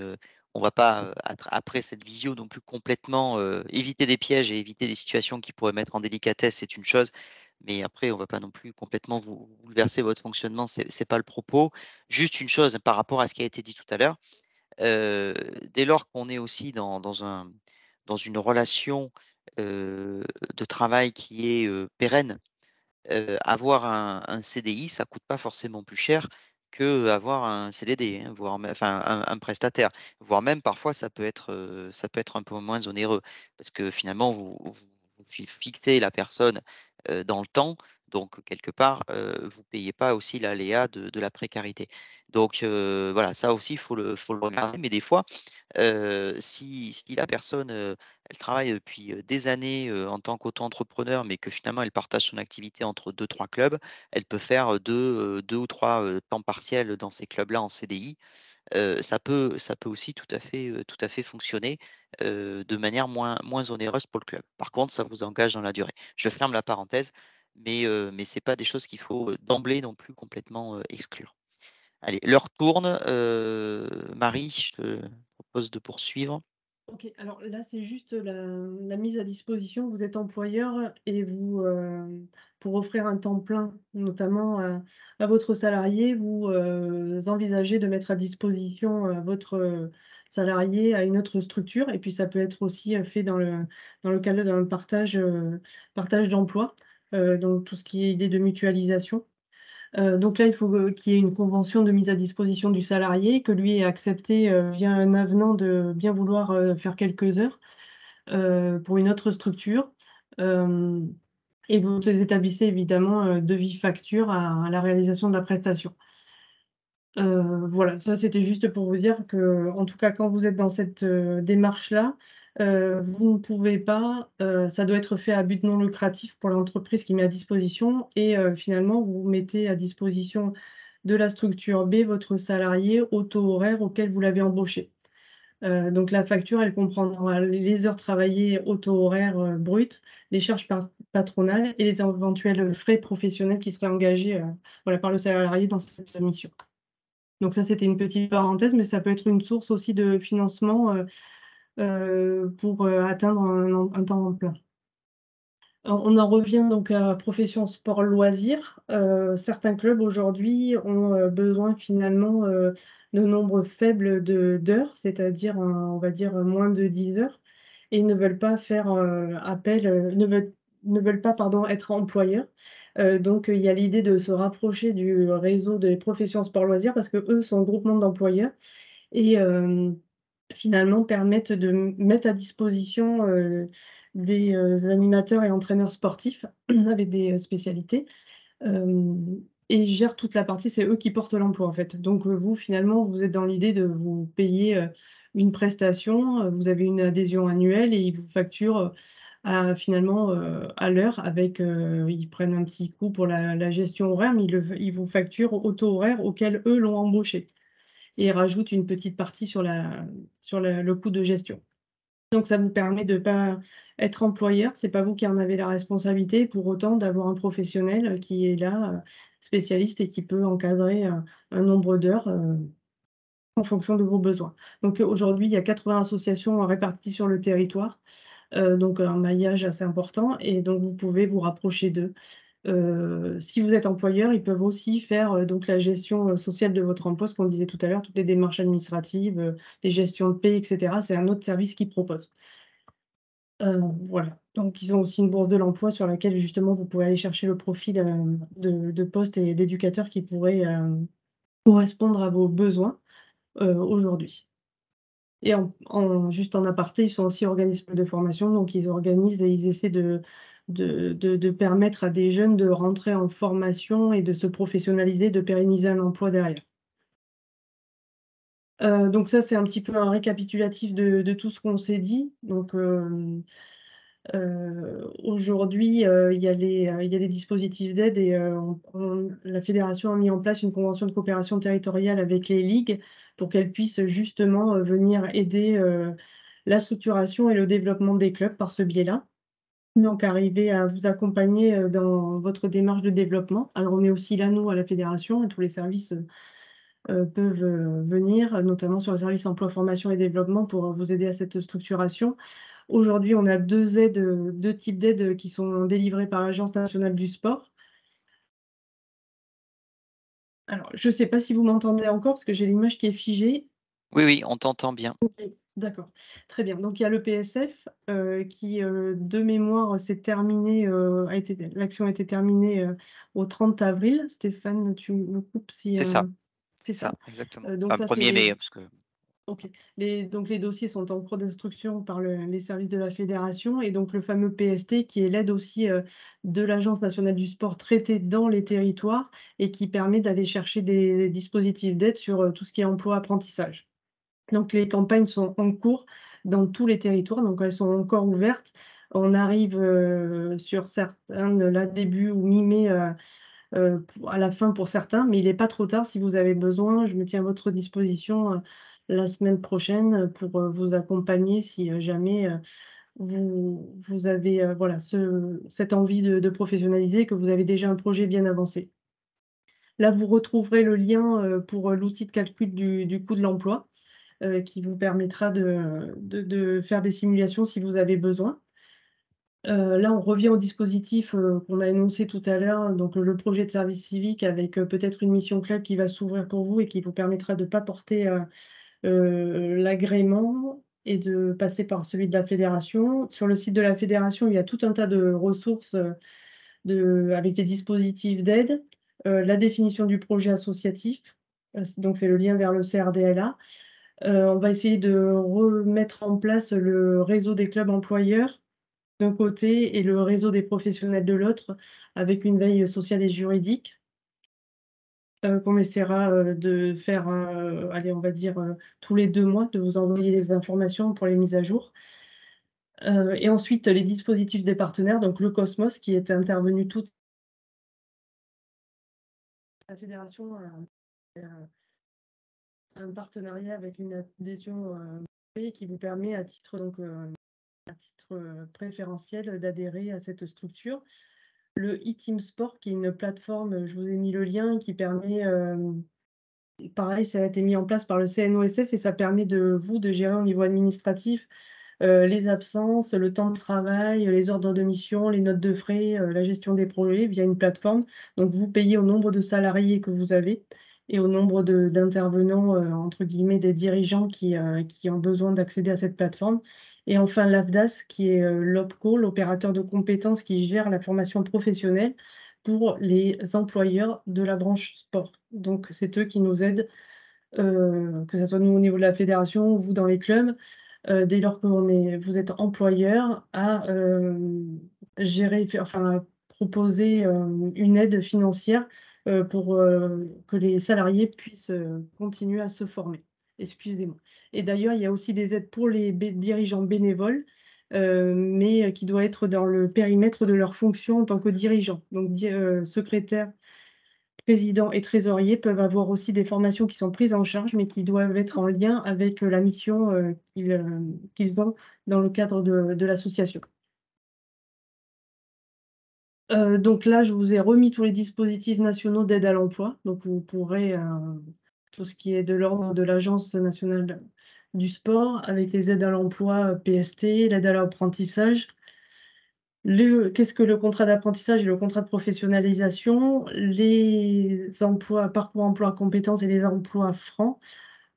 on va pas, après cette visio non plus complètement éviter des pièges et éviter des situations qui pourraient mettre en délicatesse, c'est une chose, mais après, on va pas non plus complètement vous bouleverser votre fonctionnement, c'est pas le propos. Juste une chose par rapport à ce qui a été dit tout à l'heure, dès lors qu'on est aussi dans une relation de travail qui est pérenne, avoir un CDI, ça coûte pas forcément plus cher qu'avoir un CDD, hein, voire enfin un prestataire. Voire même parfois ça peut être un peu moins onéreux parce que finalement vous fixez la personne, dans le temps, donc quelque part, vous payez pas aussi l'aléa de la précarité. Donc voilà, ça aussi faut le regarder, mais des fois, si la personne, elle travaille depuis, des années, en tant qu'auto-entrepreneur, mais que finalement elle partage son activité entre deux trois clubs, elle peut faire, 2 ou 3 temps partiels dans ces clubs-là en CDI. Ça peut aussi tout à fait fonctionner, de manière moins onéreuse pour le club. Par contre, ça vous engage dans la durée. Je ferme la parenthèse, mais c'est pas des choses qu'il faut, d'emblée non plus complètement, exclure. Allez, l'heure tourne, Marie, je te propose de poursuivre. OK, alors là, c'est juste la mise à disposition. Vous êtes employeur et vous, pour offrir un temps plein, notamment à votre salarié, vous, envisagez de mettre à disposition, votre, salarié à une autre structure et puis ça peut être aussi, fait dans le cadre d'un partage d'emploi, donc tout ce qui est idée de mutualisation. Donc là, il faut, qu'il y ait une convention de mise à disposition du salarié, que lui ait accepté, via un avenant de bien vouloir, faire quelques heures, pour une autre structure. Hem Et vous établissez évidemment, devis facture à la réalisation de la prestation. Voilà, ça c'était juste pour vous dire que, en tout cas, quand vous êtes dans cette, démarche-là, vous ne pouvez pas, ça doit être fait à but non lucratif pour l'entreprise qui met à disposition et finalement vous mettez à disposition de la structure B votre salarié au taux horaire auquel vous l'avez embauché. Donc la facture, elle comprendra les heures travaillées au taux horaire, brut, les charges patronales et les éventuels frais professionnels qui seraient engagés, voilà, par le salarié dans cette mission. Donc ça, c'était une petite parenthèse, mais ça peut être une source aussi de financement, pour, atteindre un temps plein. On en revient donc à profession sport loisirs. Certains clubs aujourd'hui ont, besoin finalement, de nombres faibles d'heures, c'est-à-dire, on va dire, moins de 10 heures et ne veulent pas faire, appel, ne veulent pas, pardon, être employeurs. Donc il y a l'idée de se rapprocher du réseau des professions sport loisirs parce qu'eux sont groupement d'employeurs et finalement permettent de mettre à disposition, des, animateurs et entraîneurs sportifs avec des, spécialités, hem et ils gèrent toute la partie, c'est eux qui portent l'emploi, en fait. Donc vous, finalement, vous êtes dans l'idée de vous payer, une prestation, vous avez une adhésion annuelle et ils vous facturent, finalement, à l'heure avec, ils prennent un petit coup pour la gestion horaire, mais ils vous facturent au taux horaire auquel eux l'ont embauché et rajoutent une petite partie sur le coût de gestion. Donc, ça vous permet de ne pas être employeur, c'est pas vous qui en avez la responsabilité, pour autant d'avoir un professionnel qui est là, spécialiste et qui peut encadrer un nombre d'heures en fonction de vos besoins. Donc, aujourd'hui, il y a 80 associations réparties sur le territoire, donc un maillage assez important, et donc vous pouvez vous rapprocher d'eux. Si vous êtes employeur, ils peuvent aussi faire donc la gestion sociale de votre emploi, ce qu'on disait tout à l'heure, toutes les démarches administratives, les gestions de paie, etc. C'est un autre service qu'ils proposent. Voilà, donc ils ont aussi une bourse de l'emploi sur laquelle justement vous pouvez aller chercher le profil de poste et d'éducateur qui pourrait correspondre à vos besoins aujourd'hui. Et juste en aparté, ils sont aussi organismes de formation, donc ils organisent et ils essaient de permettre à des jeunes de rentrer en formation et de se professionnaliser, de pérenniser un emploi derrière. Donc ça, c'est un petit peu un récapitulatif de tout ce qu'on s'est dit. Donc aujourd'hui, il y a des dispositifs d'aide et la fédération a mis en place une convention de coopération territoriale avec les ligues pour qu'elles puissent justement venir aider la structuration et le développement des clubs par ce biais-là. Donc, arriver à vous accompagner dans votre démarche de développement. Alors, on est aussi là, nous, à la fédération, et tous les services peuvent venir, notamment sur le service emploi, formation et développement, pour vous aider à cette structuration. Aujourd'hui, on a deux types d'aides qui sont délivrées par l'Agence nationale du sport. Alors, je ne sais pas si vous m'entendez encore, parce que j'ai l'image qui est figée. Oui, oui, on t'entend bien. Okay, d'accord, très bien. Donc, il y a le PSF qui, de mémoire, s'est terminé, l'action a été terminée au 30 avril. Stéphane, tu me coupes si… C'est ça. C'est ça. Exactement. Donc Enfin, ça, 1er mai, c'est… parce que… OK. Donc les dossiers sont en cours d'instruction par les services de la fédération, et donc le fameux PST qui est l'aide aussi de l'Agence nationale du sport traitée dans les territoires et qui permet d'aller chercher des dispositifs d'aide sur tout ce qui est emploi-apprentissage. Donc les campagnes sont en cours dans tous les territoires, donc elles sont encore ouvertes. On arrive sur certaines là début ou mi-mai à la fin pour certains, mais il n'est pas trop tard si vous avez besoin. Je me tiens à votre disposition la semaine prochaine pour vous accompagner si jamais vous avez voilà, cette envie de professionnaliser, que vous avez déjà un projet bien avancé. Là, vous retrouverez le lien pour l'outil de calcul du coût de l'emploi qui vous permettra de faire des simulations si vous avez besoin. Là, on revient au dispositif qu'on a énoncé tout à l'heure, donc le projet de service civique avec peut-être une mission club qui va s'ouvrir pour vous et qui vous permettra de ne pas porter l'agrément et de passer par celui de la fédération. Sur le site de la fédération, il y a tout un tas de ressources avec des dispositifs d'aide, la définition du projet associatif, donc c'est le lien vers le CRDLA. On va essayer de remettre en place le réseau des clubs employeurs d'un côté et le réseau des professionnels de l'autre, avec une veille sociale et juridique qu'on essaiera de faire, allez, on va dire tous les 2 mois, de vous envoyer les informations pour les mises à jour. Et ensuite, les dispositifs des partenaires, donc le Cosmos qui est intervenu toute la fédération a un partenariat avec une adhésion qui vous permet à titre préférentiel d'adhérer à cette structure. Le e-Team Sport, qui est une plateforme, je vous ai mis le lien, qui permet, pareil, ça a été mis en place par le CNOSF et ça permet de gérer au niveau administratif les absences, le temps de travail, les ordres de mission, les notes de frais, la gestion des projets via une plateforme. Donc, vous payez au nombre de salariés que vous avez et au nombre d'intervenants, entre guillemets, des dirigeants qui ont besoin d'accéder à cette plateforme. Et enfin, l'AFDAS, qui est l'OPCO, l'opérateur de compétences qui gère la formation professionnelle pour les employeurs de la branche sport. Donc, c'est eux qui nous aident, que ce soit nous au niveau de la fédération, vous dans les clubs, dès lors que vous êtes employeur, à gérer, enfin, proposer une aide financière pour que les salariés puissent continuer à se former. Excusez-moi. Et d'ailleurs, il y a aussi des aides pour les dirigeants bénévoles, mais qui doit être dans le périmètre de leur fonction en tant que dirigeant. Donc, secrétaire président et trésorier peuvent avoir aussi des formations qui sont prises en charge, mais qui doivent être en lien avec la mission qu'ils ont dans le cadre de l'association. Donc là, je vous ai remis tous les dispositifs nationaux d'aide à l'emploi. Donc vous pourrez, tout ce qui est de l'ordre de l'Agence nationale du sport, avec les aides à l'emploi PST, l'aide à l'apprentissage. Qu'est-ce que le contrat d'apprentissage et le contrat de professionnalisation? Les emplois, parcours emploi compétences et les emplois francs.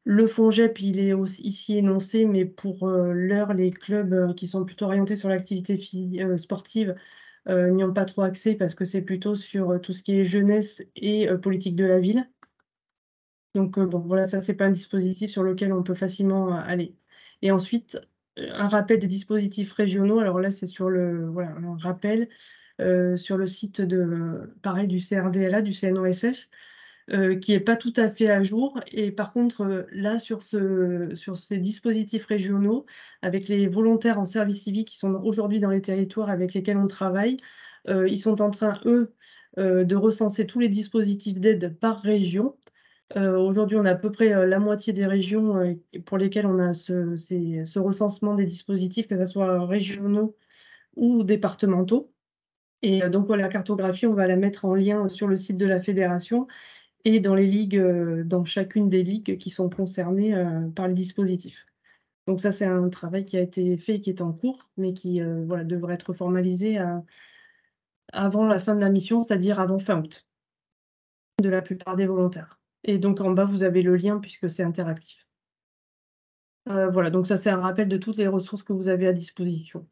Le FONJEP, il est aussi ici énoncé, mais pour l'heure, les clubs qui sont plutôt orientés sur l'activité sportive n'y ont pas trop accès parce que c'est plutôt sur tout ce qui est jeunesse et politique de la ville. Donc bon, voilà, ça, c'est pas un dispositif sur lequel on peut facilement aller. Et ensuite, un rappel des dispositifs régionaux. Alors là, c'est sur voilà, un rappel sur le site pareil, du CRDLA, du CNOSF, qui n'est pas tout à fait à jour. Et par contre, là, sur ces dispositifs régionaux, avec les volontaires en service civique qui sont aujourd'hui dans les territoires avec lesquels on travaille, ils sont en train, eux, de recenser tous les dispositifs d'aide par région. Aujourd'hui, on a à peu près la moitié des régions pour lesquelles on a ce recensement des dispositifs, que ce soit régionaux ou départementaux. Et donc, la cartographie, on va la mettre en lien sur le site de la fédération et dans les ligues, dans chacune des ligues qui sont concernées par le dispositif. Donc ça, c'est un travail qui a été fait et qui est en cours, mais qui voilà, devrait être formalisé avant la fin de la mission, c'est-à-dire avant fin août, de la plupart des volontaires. Et donc en bas, vous avez le lien puisque c'est interactif. Voilà, donc ça, c'est un rappel de toutes les ressources que vous avez à disposition.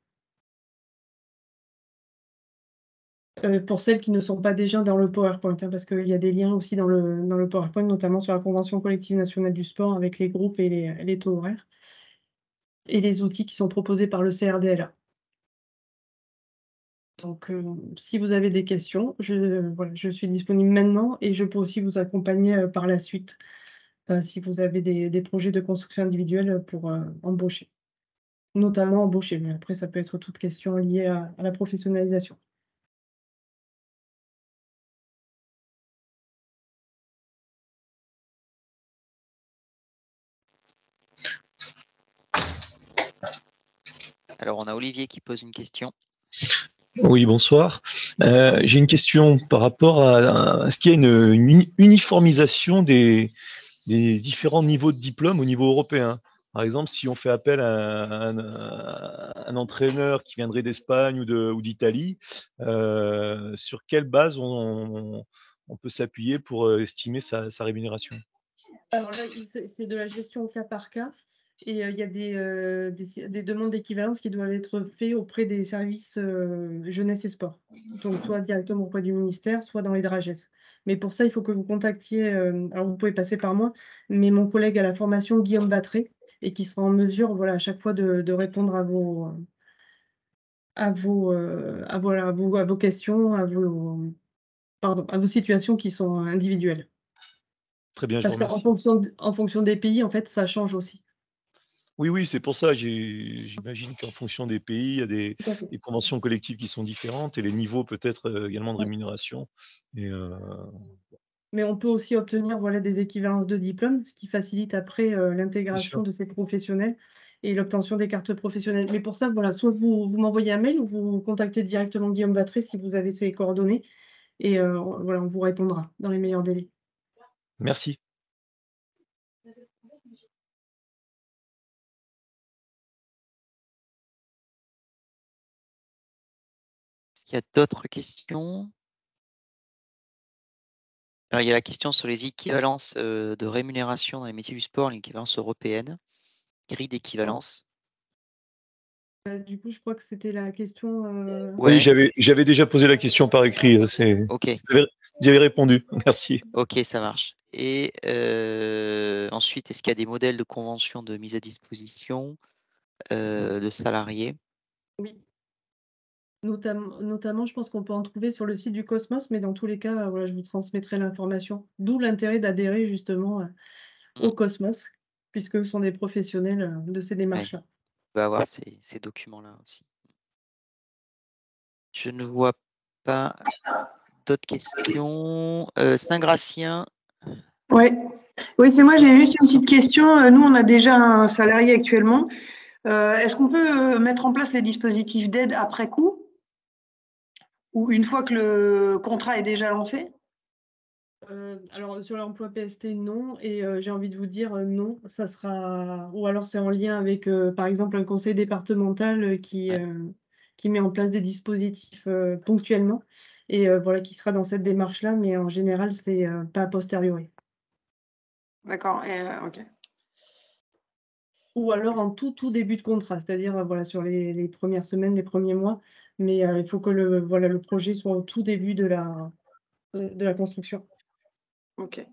Pour celles qui ne sont pas déjà dans le PowerPoint, hein, parce qu'il y a des liens aussi dans le PowerPoint, notamment sur la Convention collective nationale du sport avec les groupes et les taux horaires et les outils qui sont proposés par le CRDLA. Donc, si vous avez des questions, voilà, je suis disponible maintenant et je peux aussi vous accompagner par la suite si vous avez des projets de construction individuelle pour embaucher. Notamment embaucher, mais après, ça peut être toute question liée à la professionnalisation. Alors, on a Olivier qui pose une question. Oui, bonsoir. J'ai une question par rapport à est-ce qu'il y a une uniformisation des différents niveaux de diplôme au niveau européen? Par exemple, si on fait appel à un entraîneur qui viendrait d'Espagne ou d'Italie, sur quelle base on peut s'appuyer pour estimer sa rémunération? Alors là, c'est de la gestion au cas par cas. Et il y a des demandes d'équivalence qui doivent être faites auprès des services jeunesse et sport. Donc, soit directement auprès du ministère, soit dans les DRAGES. Mais pour ça, il faut que vous contactiez, alors vous pouvez passer par moi, mais mon collègue à la formation, Guillaume Battré, et qui sera en mesure, voilà, à chaque fois de répondre à vos questions, à vos situations qui sont individuelles. Très bien, je vous Parce remercie. qu'en fonction des pays, en fait, ça change aussi. Oui, c'est pour ça. J'imagine qu'en fonction des pays, il y a des conventions collectives qui sont différentes et les niveaux peut-être également de rémunération. Et, Mais on peut aussi obtenir voilà, des équivalences de diplômes, ce qui facilite après l'intégration de ces professionnels et l'obtention des cartes professionnelles. Mais pour ça, voilà, soit vous m'envoyez un mail ou vous contactez directement Guillaume Battré si vous avez ses coordonnées. Et voilà, on vous répondra dans les meilleurs délais. Merci. Est-ce qu'il y a d'autres questions? Alors, il y a la question sur les équivalences de rémunération dans les métiers du sport, l'équivalence européenne, grille d'équivalence. Du coup, je crois que c'était la question. Oui, Ouais. j'avais déjà posé la question par écrit. Ok. J'avais répondu. Merci. Ok, ça marche. Et ensuite, est-ce qu'il y a des modèles de convention de mise à disposition de salariés? Oui. Notamment, je pense qu'on peut en trouver sur le site du Cosmos, mais dans tous les cas, voilà, je vous transmettrai l'information. D'où l'intérêt d'adhérer justement au Cosmos, puisque ce sont des professionnels de ces démarches-là. On va avoir ces documents-là aussi. Je ne vois pas d'autres questions. Saint-Gratien. Ouais. Oui, c'est moi, j'ai juste une petite question. Nous, on a déjà un salarié actuellement. Est-ce qu'on peut mettre en place les dispositifs d'aide après coup ou une fois que le contrat est déjà lancé? Alors sur l'emploi PST, non. Et j'ai envie de vous dire non, ça sera. Ou alors c'est en lien avec, par exemple, un conseil départemental qui met en place des dispositifs ponctuellement. Et voilà, qui sera dans cette démarche-là, mais en général, c'est pas a posteriori. D'accord, ok. Ou alors en tout début de contrat, c'est-à-dire voilà, sur les premières semaines, les premiers mois. Mais il faut que le projet soit au tout début de la construction. Ok.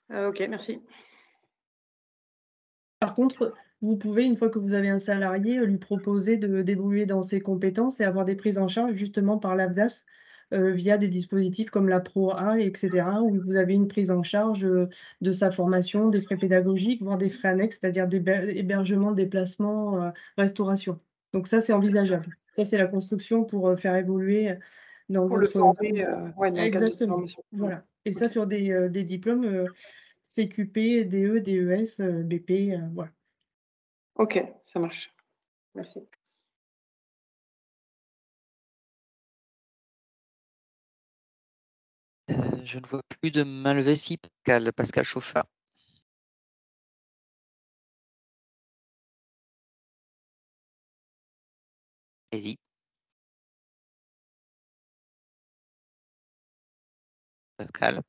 Ok, merci. Par contre, vous pouvez, une fois que vous avez un salarié, lui proposer d'évoluer dans ses compétences et avoir des prises en charge justement par l'AFDAS via des dispositifs comme la Pro A, etc., où vous avez une prise en charge de sa formation, des frais pédagogiques, voire des frais annexes, c'est-à-dire hébergement, déplacement, restauration. Donc ça, c'est envisageable. Ça, c'est la construction pour faire évoluer dans Pour le votre... former, ouais, dans le cadre de cette Exactement. formation. Voilà. Et ça, Ok. sur des diplômes CQP, DE, DES, BP, voilà. Ok, ça marche. Merci. Je ne vois plus de main levée. Si, Pascal Chauffard. Allez-y. Pascal.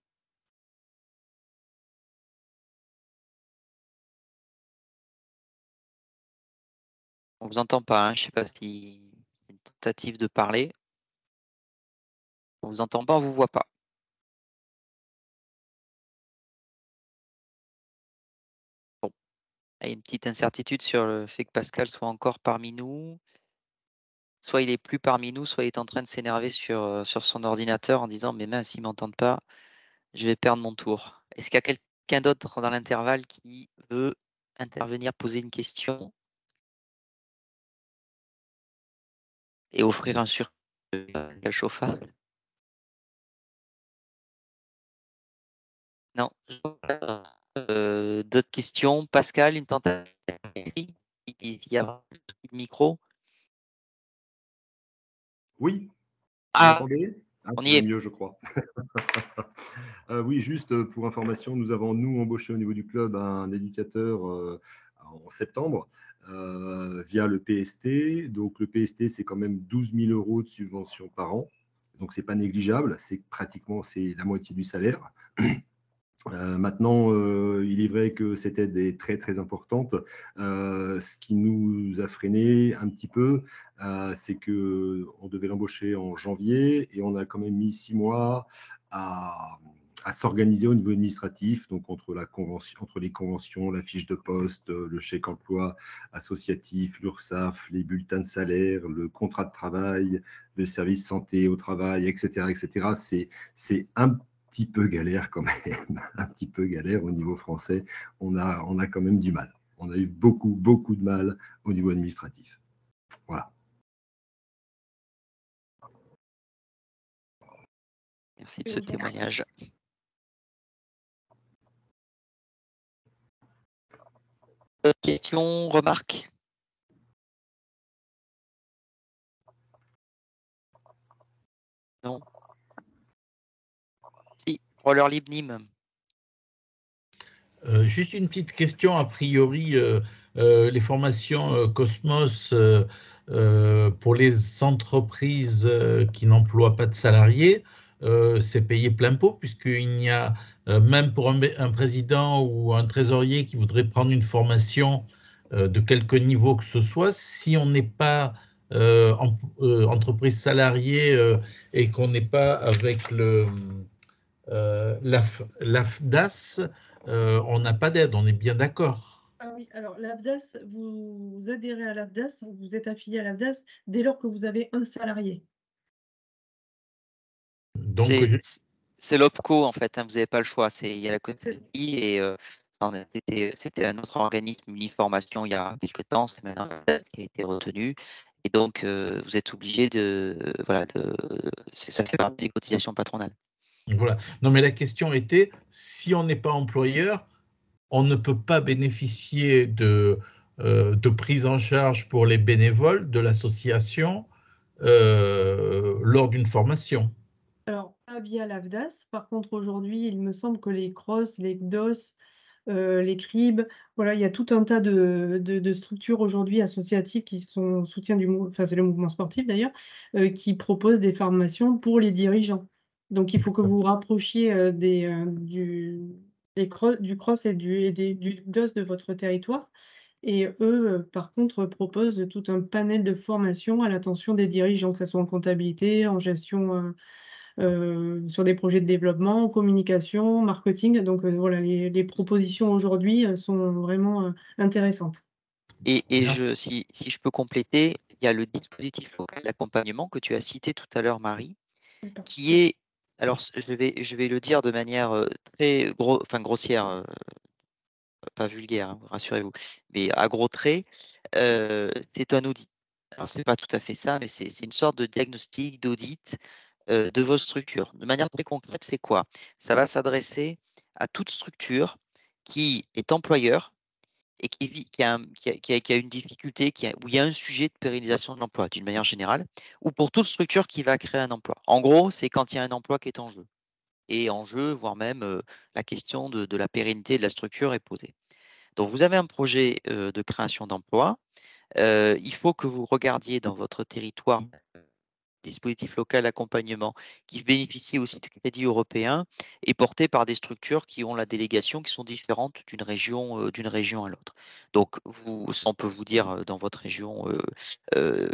On vous entend pas, hein. Je ne sais pas si c'est une tentative de parler. On vous entend pas, on vous voit pas. Bon, il y a une petite incertitude sur le fait que Pascal soit encore parmi nous. Soit il est plus parmi nous, soit il est en train de s'énerver sur son ordinateur en disant mais mince, s'ils m'entendent pas, je vais perdre mon tour. Est-ce qu'il y a quelqu'un d'autre dans l'intervalle qui veut intervenir, poser une question et offrir un sur chauffard? Non. D'autres questions? Pascal, une tentative? Il y a le micro? Oui, vous Ah, m'entendez? Ah, on ça y va est. mieux, je crois. Oui, juste pour information, nous avons, nous, embauché au niveau du club un éducateur en septembre via le PST. Donc, le PST, c'est quand même 12 000 € de subvention par an. Donc, ce n'est pas négligeable. C'est pratiquement la moitié du salaire. Maintenant, il est vrai que cette aide est très, très importante. Ce qui nous a freiné un petit peu, c'est qu'on devait l'embaucher en janvier et on a quand même mis 6 mois à s'organiser au niveau administratif, donc entre les conventions, la fiche de poste, le chèque emploi associatif, l'URSSAF, les bulletins de salaire, le contrat de travail, le service santé au travail, etc., etc. C'est un petit peu galère quand même, un petit peu galère au niveau français. On a quand même du mal. On a eu beaucoup, beaucoup de mal au niveau administratif. Voilà. Merci de ce témoignage. D'autres questions, remarques? Non. Si, Roller Libre Nîmes. Juste une petite question, a priori, les formations Cosmos pour les entreprises qui n'emploient pas de salariés, c'est payé plein pot, puisqu'il n'y a, même pour un président ou un trésorier qui voudrait prendre une formation de quelque niveau que ce soit, si on n'est pas entreprise salariée et qu'on n'est pas avec l'AFDAS, on n'a pas d'aide, on est bien d'accord. Ah oui, alors l'AFDAS, vous adhérez à l'AFDAS, vous êtes affilié à l'AFDAS dès lors que vous avez un salarié. Donc, c'est l'OPCO en fait, hein, vous n'avez pas le choix. Il y a la côté et c'était un autre organisme, une formation il y a quelques temps, c'est maintenant l'AFDAS qui a été retenu. Et donc, vous êtes obligé voilà, ça fait partie des cotisations patronales. Voilà. Non, mais la question était, si on n'est pas employeur, on ne peut pas bénéficier de prise en charge pour les bénévoles de l'association lors d'une formation. Alors, pas via l'AFDAS. Par contre, aujourd'hui, il me semble que les CROSS, les CDOS, les CRIB, voilà, il y a tout un tas de structures aujourd'hui associatives qui sont soutien du mouvement, enfin, c'est le mouvement sportif d'ailleurs, qui proposent des formations pour les dirigeants. Donc, il faut que vous vous rapprochiez du CROSS et du DOS de votre territoire. Et eux, par contre, proposent tout un panel de formations à l'attention des dirigeants, que ce soit en comptabilité, en gestion, sur des projets de développement, communication, marketing. Donc, voilà, les propositions aujourd'hui, sont vraiment, intéressantes. Et si je peux compléter, il y a le dispositif local d'accompagnement que tu as cité tout à l'heure, Marie, D'accord. qui est, alors je vais le dire de manière très grossière, pas vulgaire, hein, rassurez-vous, mais à gros traits, c'est un audit. Alors, c'est pas tout à fait ça, mais c'est une sorte de diagnostic, d'audit de vos structures. De manière très concrète, c'est quoi? Ça va s'adresser à toute structure qui est employeur et qui a une difficulté, où il y a un sujet de pérennisation de l'emploi, d'une manière générale, ou pour toute structure qui va créer un emploi. En gros, c'est quand il y a un emploi qui est en jeu. Et en jeu, voire même la question de la pérennité de la structure est posée. Donc, vous avez un projet de création d'emploi. Il faut que vous regardiez dans votre territoire dispositif local d'accompagnement qui bénéficie aussi de crédits européens et porté par des structures qui ont la délégation qui sont différentes d'une région à l'autre. Donc, on peut vous dire dans votre région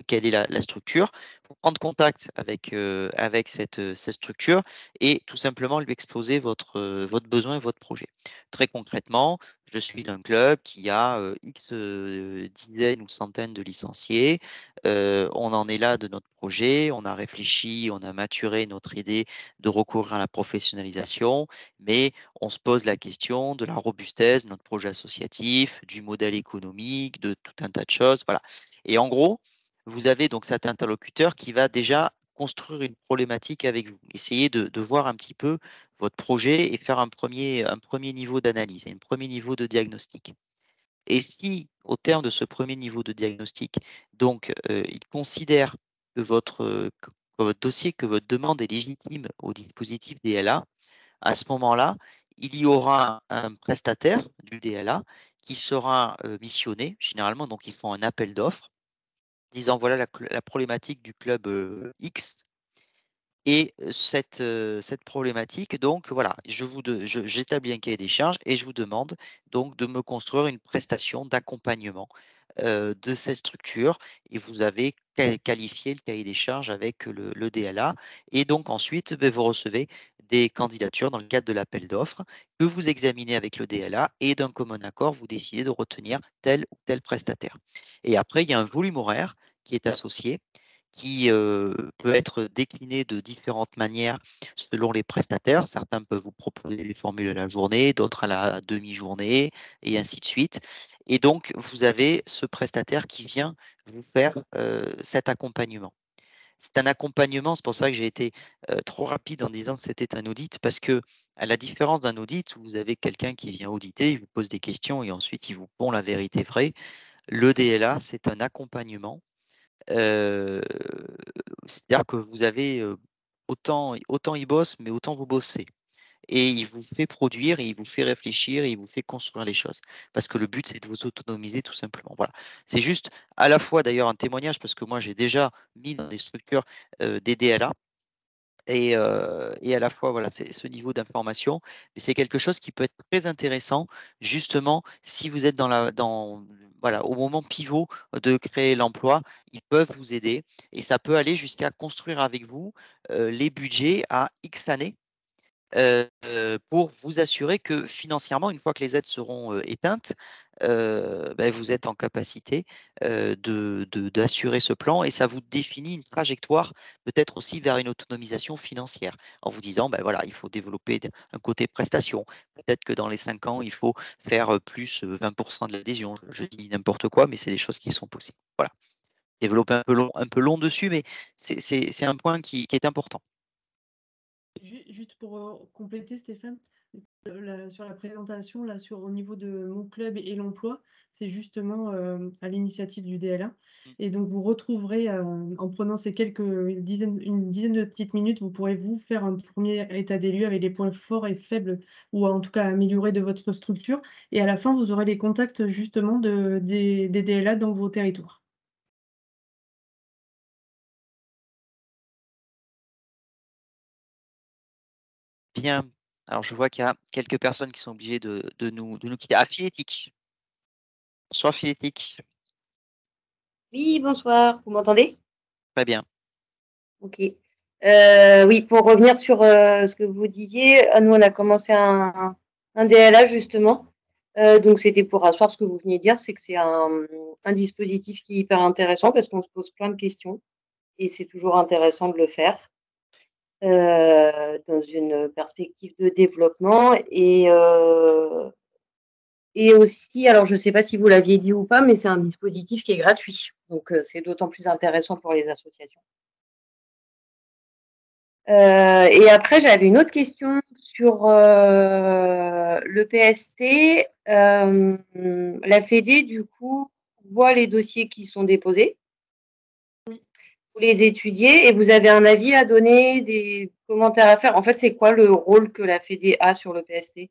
quelle est la structure, pour prendre contact avec cette structure et tout simplement lui exposer votre besoin et votre projet. Très concrètement, je suis d'un club qui a X dizaines ou centaines de licenciés. On en est là de notre projet, on a réfléchi, on a maturé notre idée de recourir à la professionnalisation, mais on se pose la question de la robustesse de notre projet associatif, du modèle économique, de tout un tas de choses. Voilà. Et en gros, vous avez donc cet interlocuteur qui va déjà construire une problématique avec vous. Essayez de voir un petit peu votre projet et faire un premier niveau d'analyse, un premier niveau de diagnostic. Et si, au terme de ce premier niveau de diagnostic, donc, il considère que votre dossier, que votre demande est légitime au dispositif DLA, à ce moment-là, il y aura un prestataire du DLA qui sera missionné, généralement, donc ils font un appel d'offres, disant voilà la problématique du club X. Et cette problématique, donc voilà, j'établis un cahier des charges et je vous demande donc de me construire une prestation d'accompagnement de cette structure et vous avez qualifié le cahier des charges avec le DLA et donc ensuite vous recevez des candidatures dans le cadre de l'appel d'offres que vous examinez avec le DLA et d'un commun accord vous décidez de retenir tel ou tel prestataire. Et après il y a un volume horaire qui est associé qui peut être décliné de différentes manières selon les prestataires. Certains peuvent vous proposer les formules à la journée, d'autres à la demi-journée, et ainsi de suite. Et donc, vous avez ce prestataire qui vient vous faire cet accompagnement. C'est un accompagnement, c'est pour ça que j'ai été trop rapide en disant que c'était un audit, parce que à la différence d'un audit où vous avez quelqu'un qui vient auditer, il vous pose des questions et ensuite il vous pond la vérité vraie, le DLA, c'est un accompagnement. C'est-à-dire que vous avez autant il bosse, mais autant vous bossez. Et il vous fait produire, et il vous fait réfléchir, et il vous fait construire les choses. Parce que le but, c'est de vous autonomiser tout simplement. Voilà. C'est juste à la fois d'ailleurs un témoignage, parce que moi, j'ai déjà mis dans des structures des DLA. Et à la fois, voilà, c'est ce niveau d'information, mais c'est quelque chose qui peut être très intéressant, justement, si vous êtes voilà, au moment pivot de créer l'emploi, ils peuvent vous aider et ça peut aller jusqu'à construire avec vous les budgets à X années pour vous assurer que financièrement, une fois que les aides seront éteintes, vous êtes en capacité d'assurer ce plan et ça vous définit une trajectoire peut-être aussi vers une autonomisation financière en vous disant, voilà, il faut développer un côté prestation. Peut-être que dans les 5 ans, il faut faire plus 20% de l'adhésion. Je dis n'importe quoi, mais c'est des choses qui sont possibles. Voilà. développer un peu long dessus, mais c'est un point qui est important. Juste pour compléter, Stéphane, sur la présentation, là, au niveau de mon club et l'emploi, c'est justement à l'initiative du DLA. Et donc, vous retrouverez, en prenant ces une dizaine de petites minutes, vous pourrez vous faire un premier état des lieux avec les points forts et faibles, ou en tout cas améliorés de votre structure. Et à la fin, vous aurez les contacts justement des DLA dans vos territoires. Bien. Alors, je vois qu'il y a quelques personnes qui sont obligées de nous quitter. Ah, Philétique. Bonsoir, Philétique. Oui, bonsoir, vous m'entendez? Très bien. Ok. Oui, pour revenir sur ce que vous disiez, nous on a commencé un DLA justement. Donc c'était pour asseoir ce que vous venez de dire, c'est que c'est un dispositif qui est hyper intéressant parce qu'on se pose plein de questions et c'est toujours intéressant de le faire dans une perspective de développement et aussi, alors je ne sais pas si vous l'aviez dit ou pas, mais c'est un dispositif qui est gratuit. Donc c'est d'autant plus intéressant pour les associations. Et après, j'avais une autre question sur le PST. La Fédé, du coup, voit les dossiers qui sont déposés. Vous les étudiez et vous avez un avis à donner, des commentaires à faire. En fait, c'est quoi le rôle que la Fédé a sur le PST?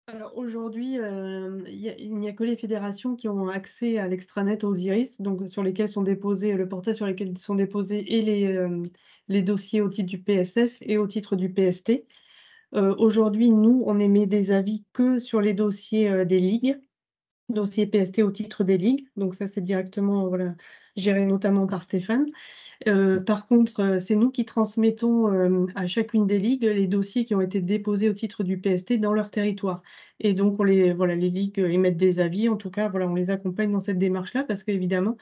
Alors aujourd'hui, il n'y a que les fédérations qui ont accès à l'extranet Osiris, donc sur lesquels sont déposés le portail sur lesquels sont déposés et les dossiers au titre du PSF et au titre du PST. Aujourd'hui, nous, on émet des avis que sur les dossiers des ligues, dossiers PST au titre des ligues. Donc ça, c'est directement voilà, géré notamment par Stéphane. Par contre, c'est nous qui transmettons à chacune des ligues les dossiers qui ont été déposés au titre du PST dans leur territoire. Et donc, voilà, les ligues émettent des avis. En tout cas, voilà, on les accompagne dans cette démarche-là parce qu'évidemment,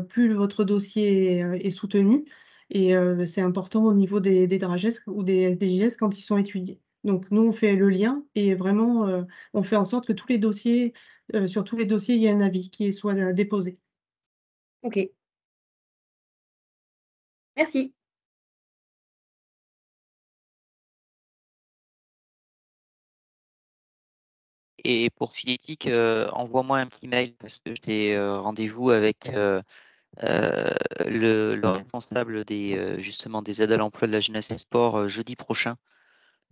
plus votre dossier est soutenu, et c'est important au niveau des DRAGES ou des SDJS quand ils sont étudiés. Donc, nous, on fait le lien et vraiment, on fait en sorte que tous les dossiers, sur tous les dossiers, il y ait un avis qui soit déposé. Ok. Merci. Et pour Philétique, envoie-moi un petit mail parce que j'ai rendez-vous avec le responsable justement des aides à l'emploi de la jeunesse et sport jeudi prochain.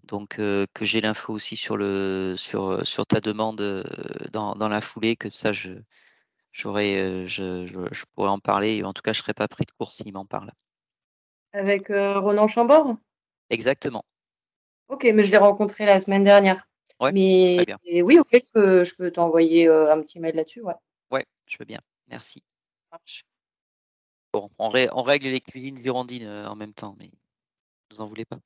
Donc que j'ai l'info aussi sur ta demande dans la foulée, que ça je pourrais en parler, et en tout cas je ne serais pas pris de court s'il m'en parle. Avec Ronan Chambord? Exactement. Ok, mais je l'ai rencontré la semaine dernière. Ouais, Mais très bien. oui, ok, je peux t'envoyer un petit mail là-dessus, ouais. Ouais, je veux bien. Merci. Ça marche. Bon, on règle les cuisines girondines en même temps, mais vous en voulez pas.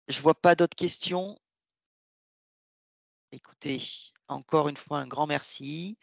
Je vois pas d'autres questions. Écoutez, encore une fois, un grand merci.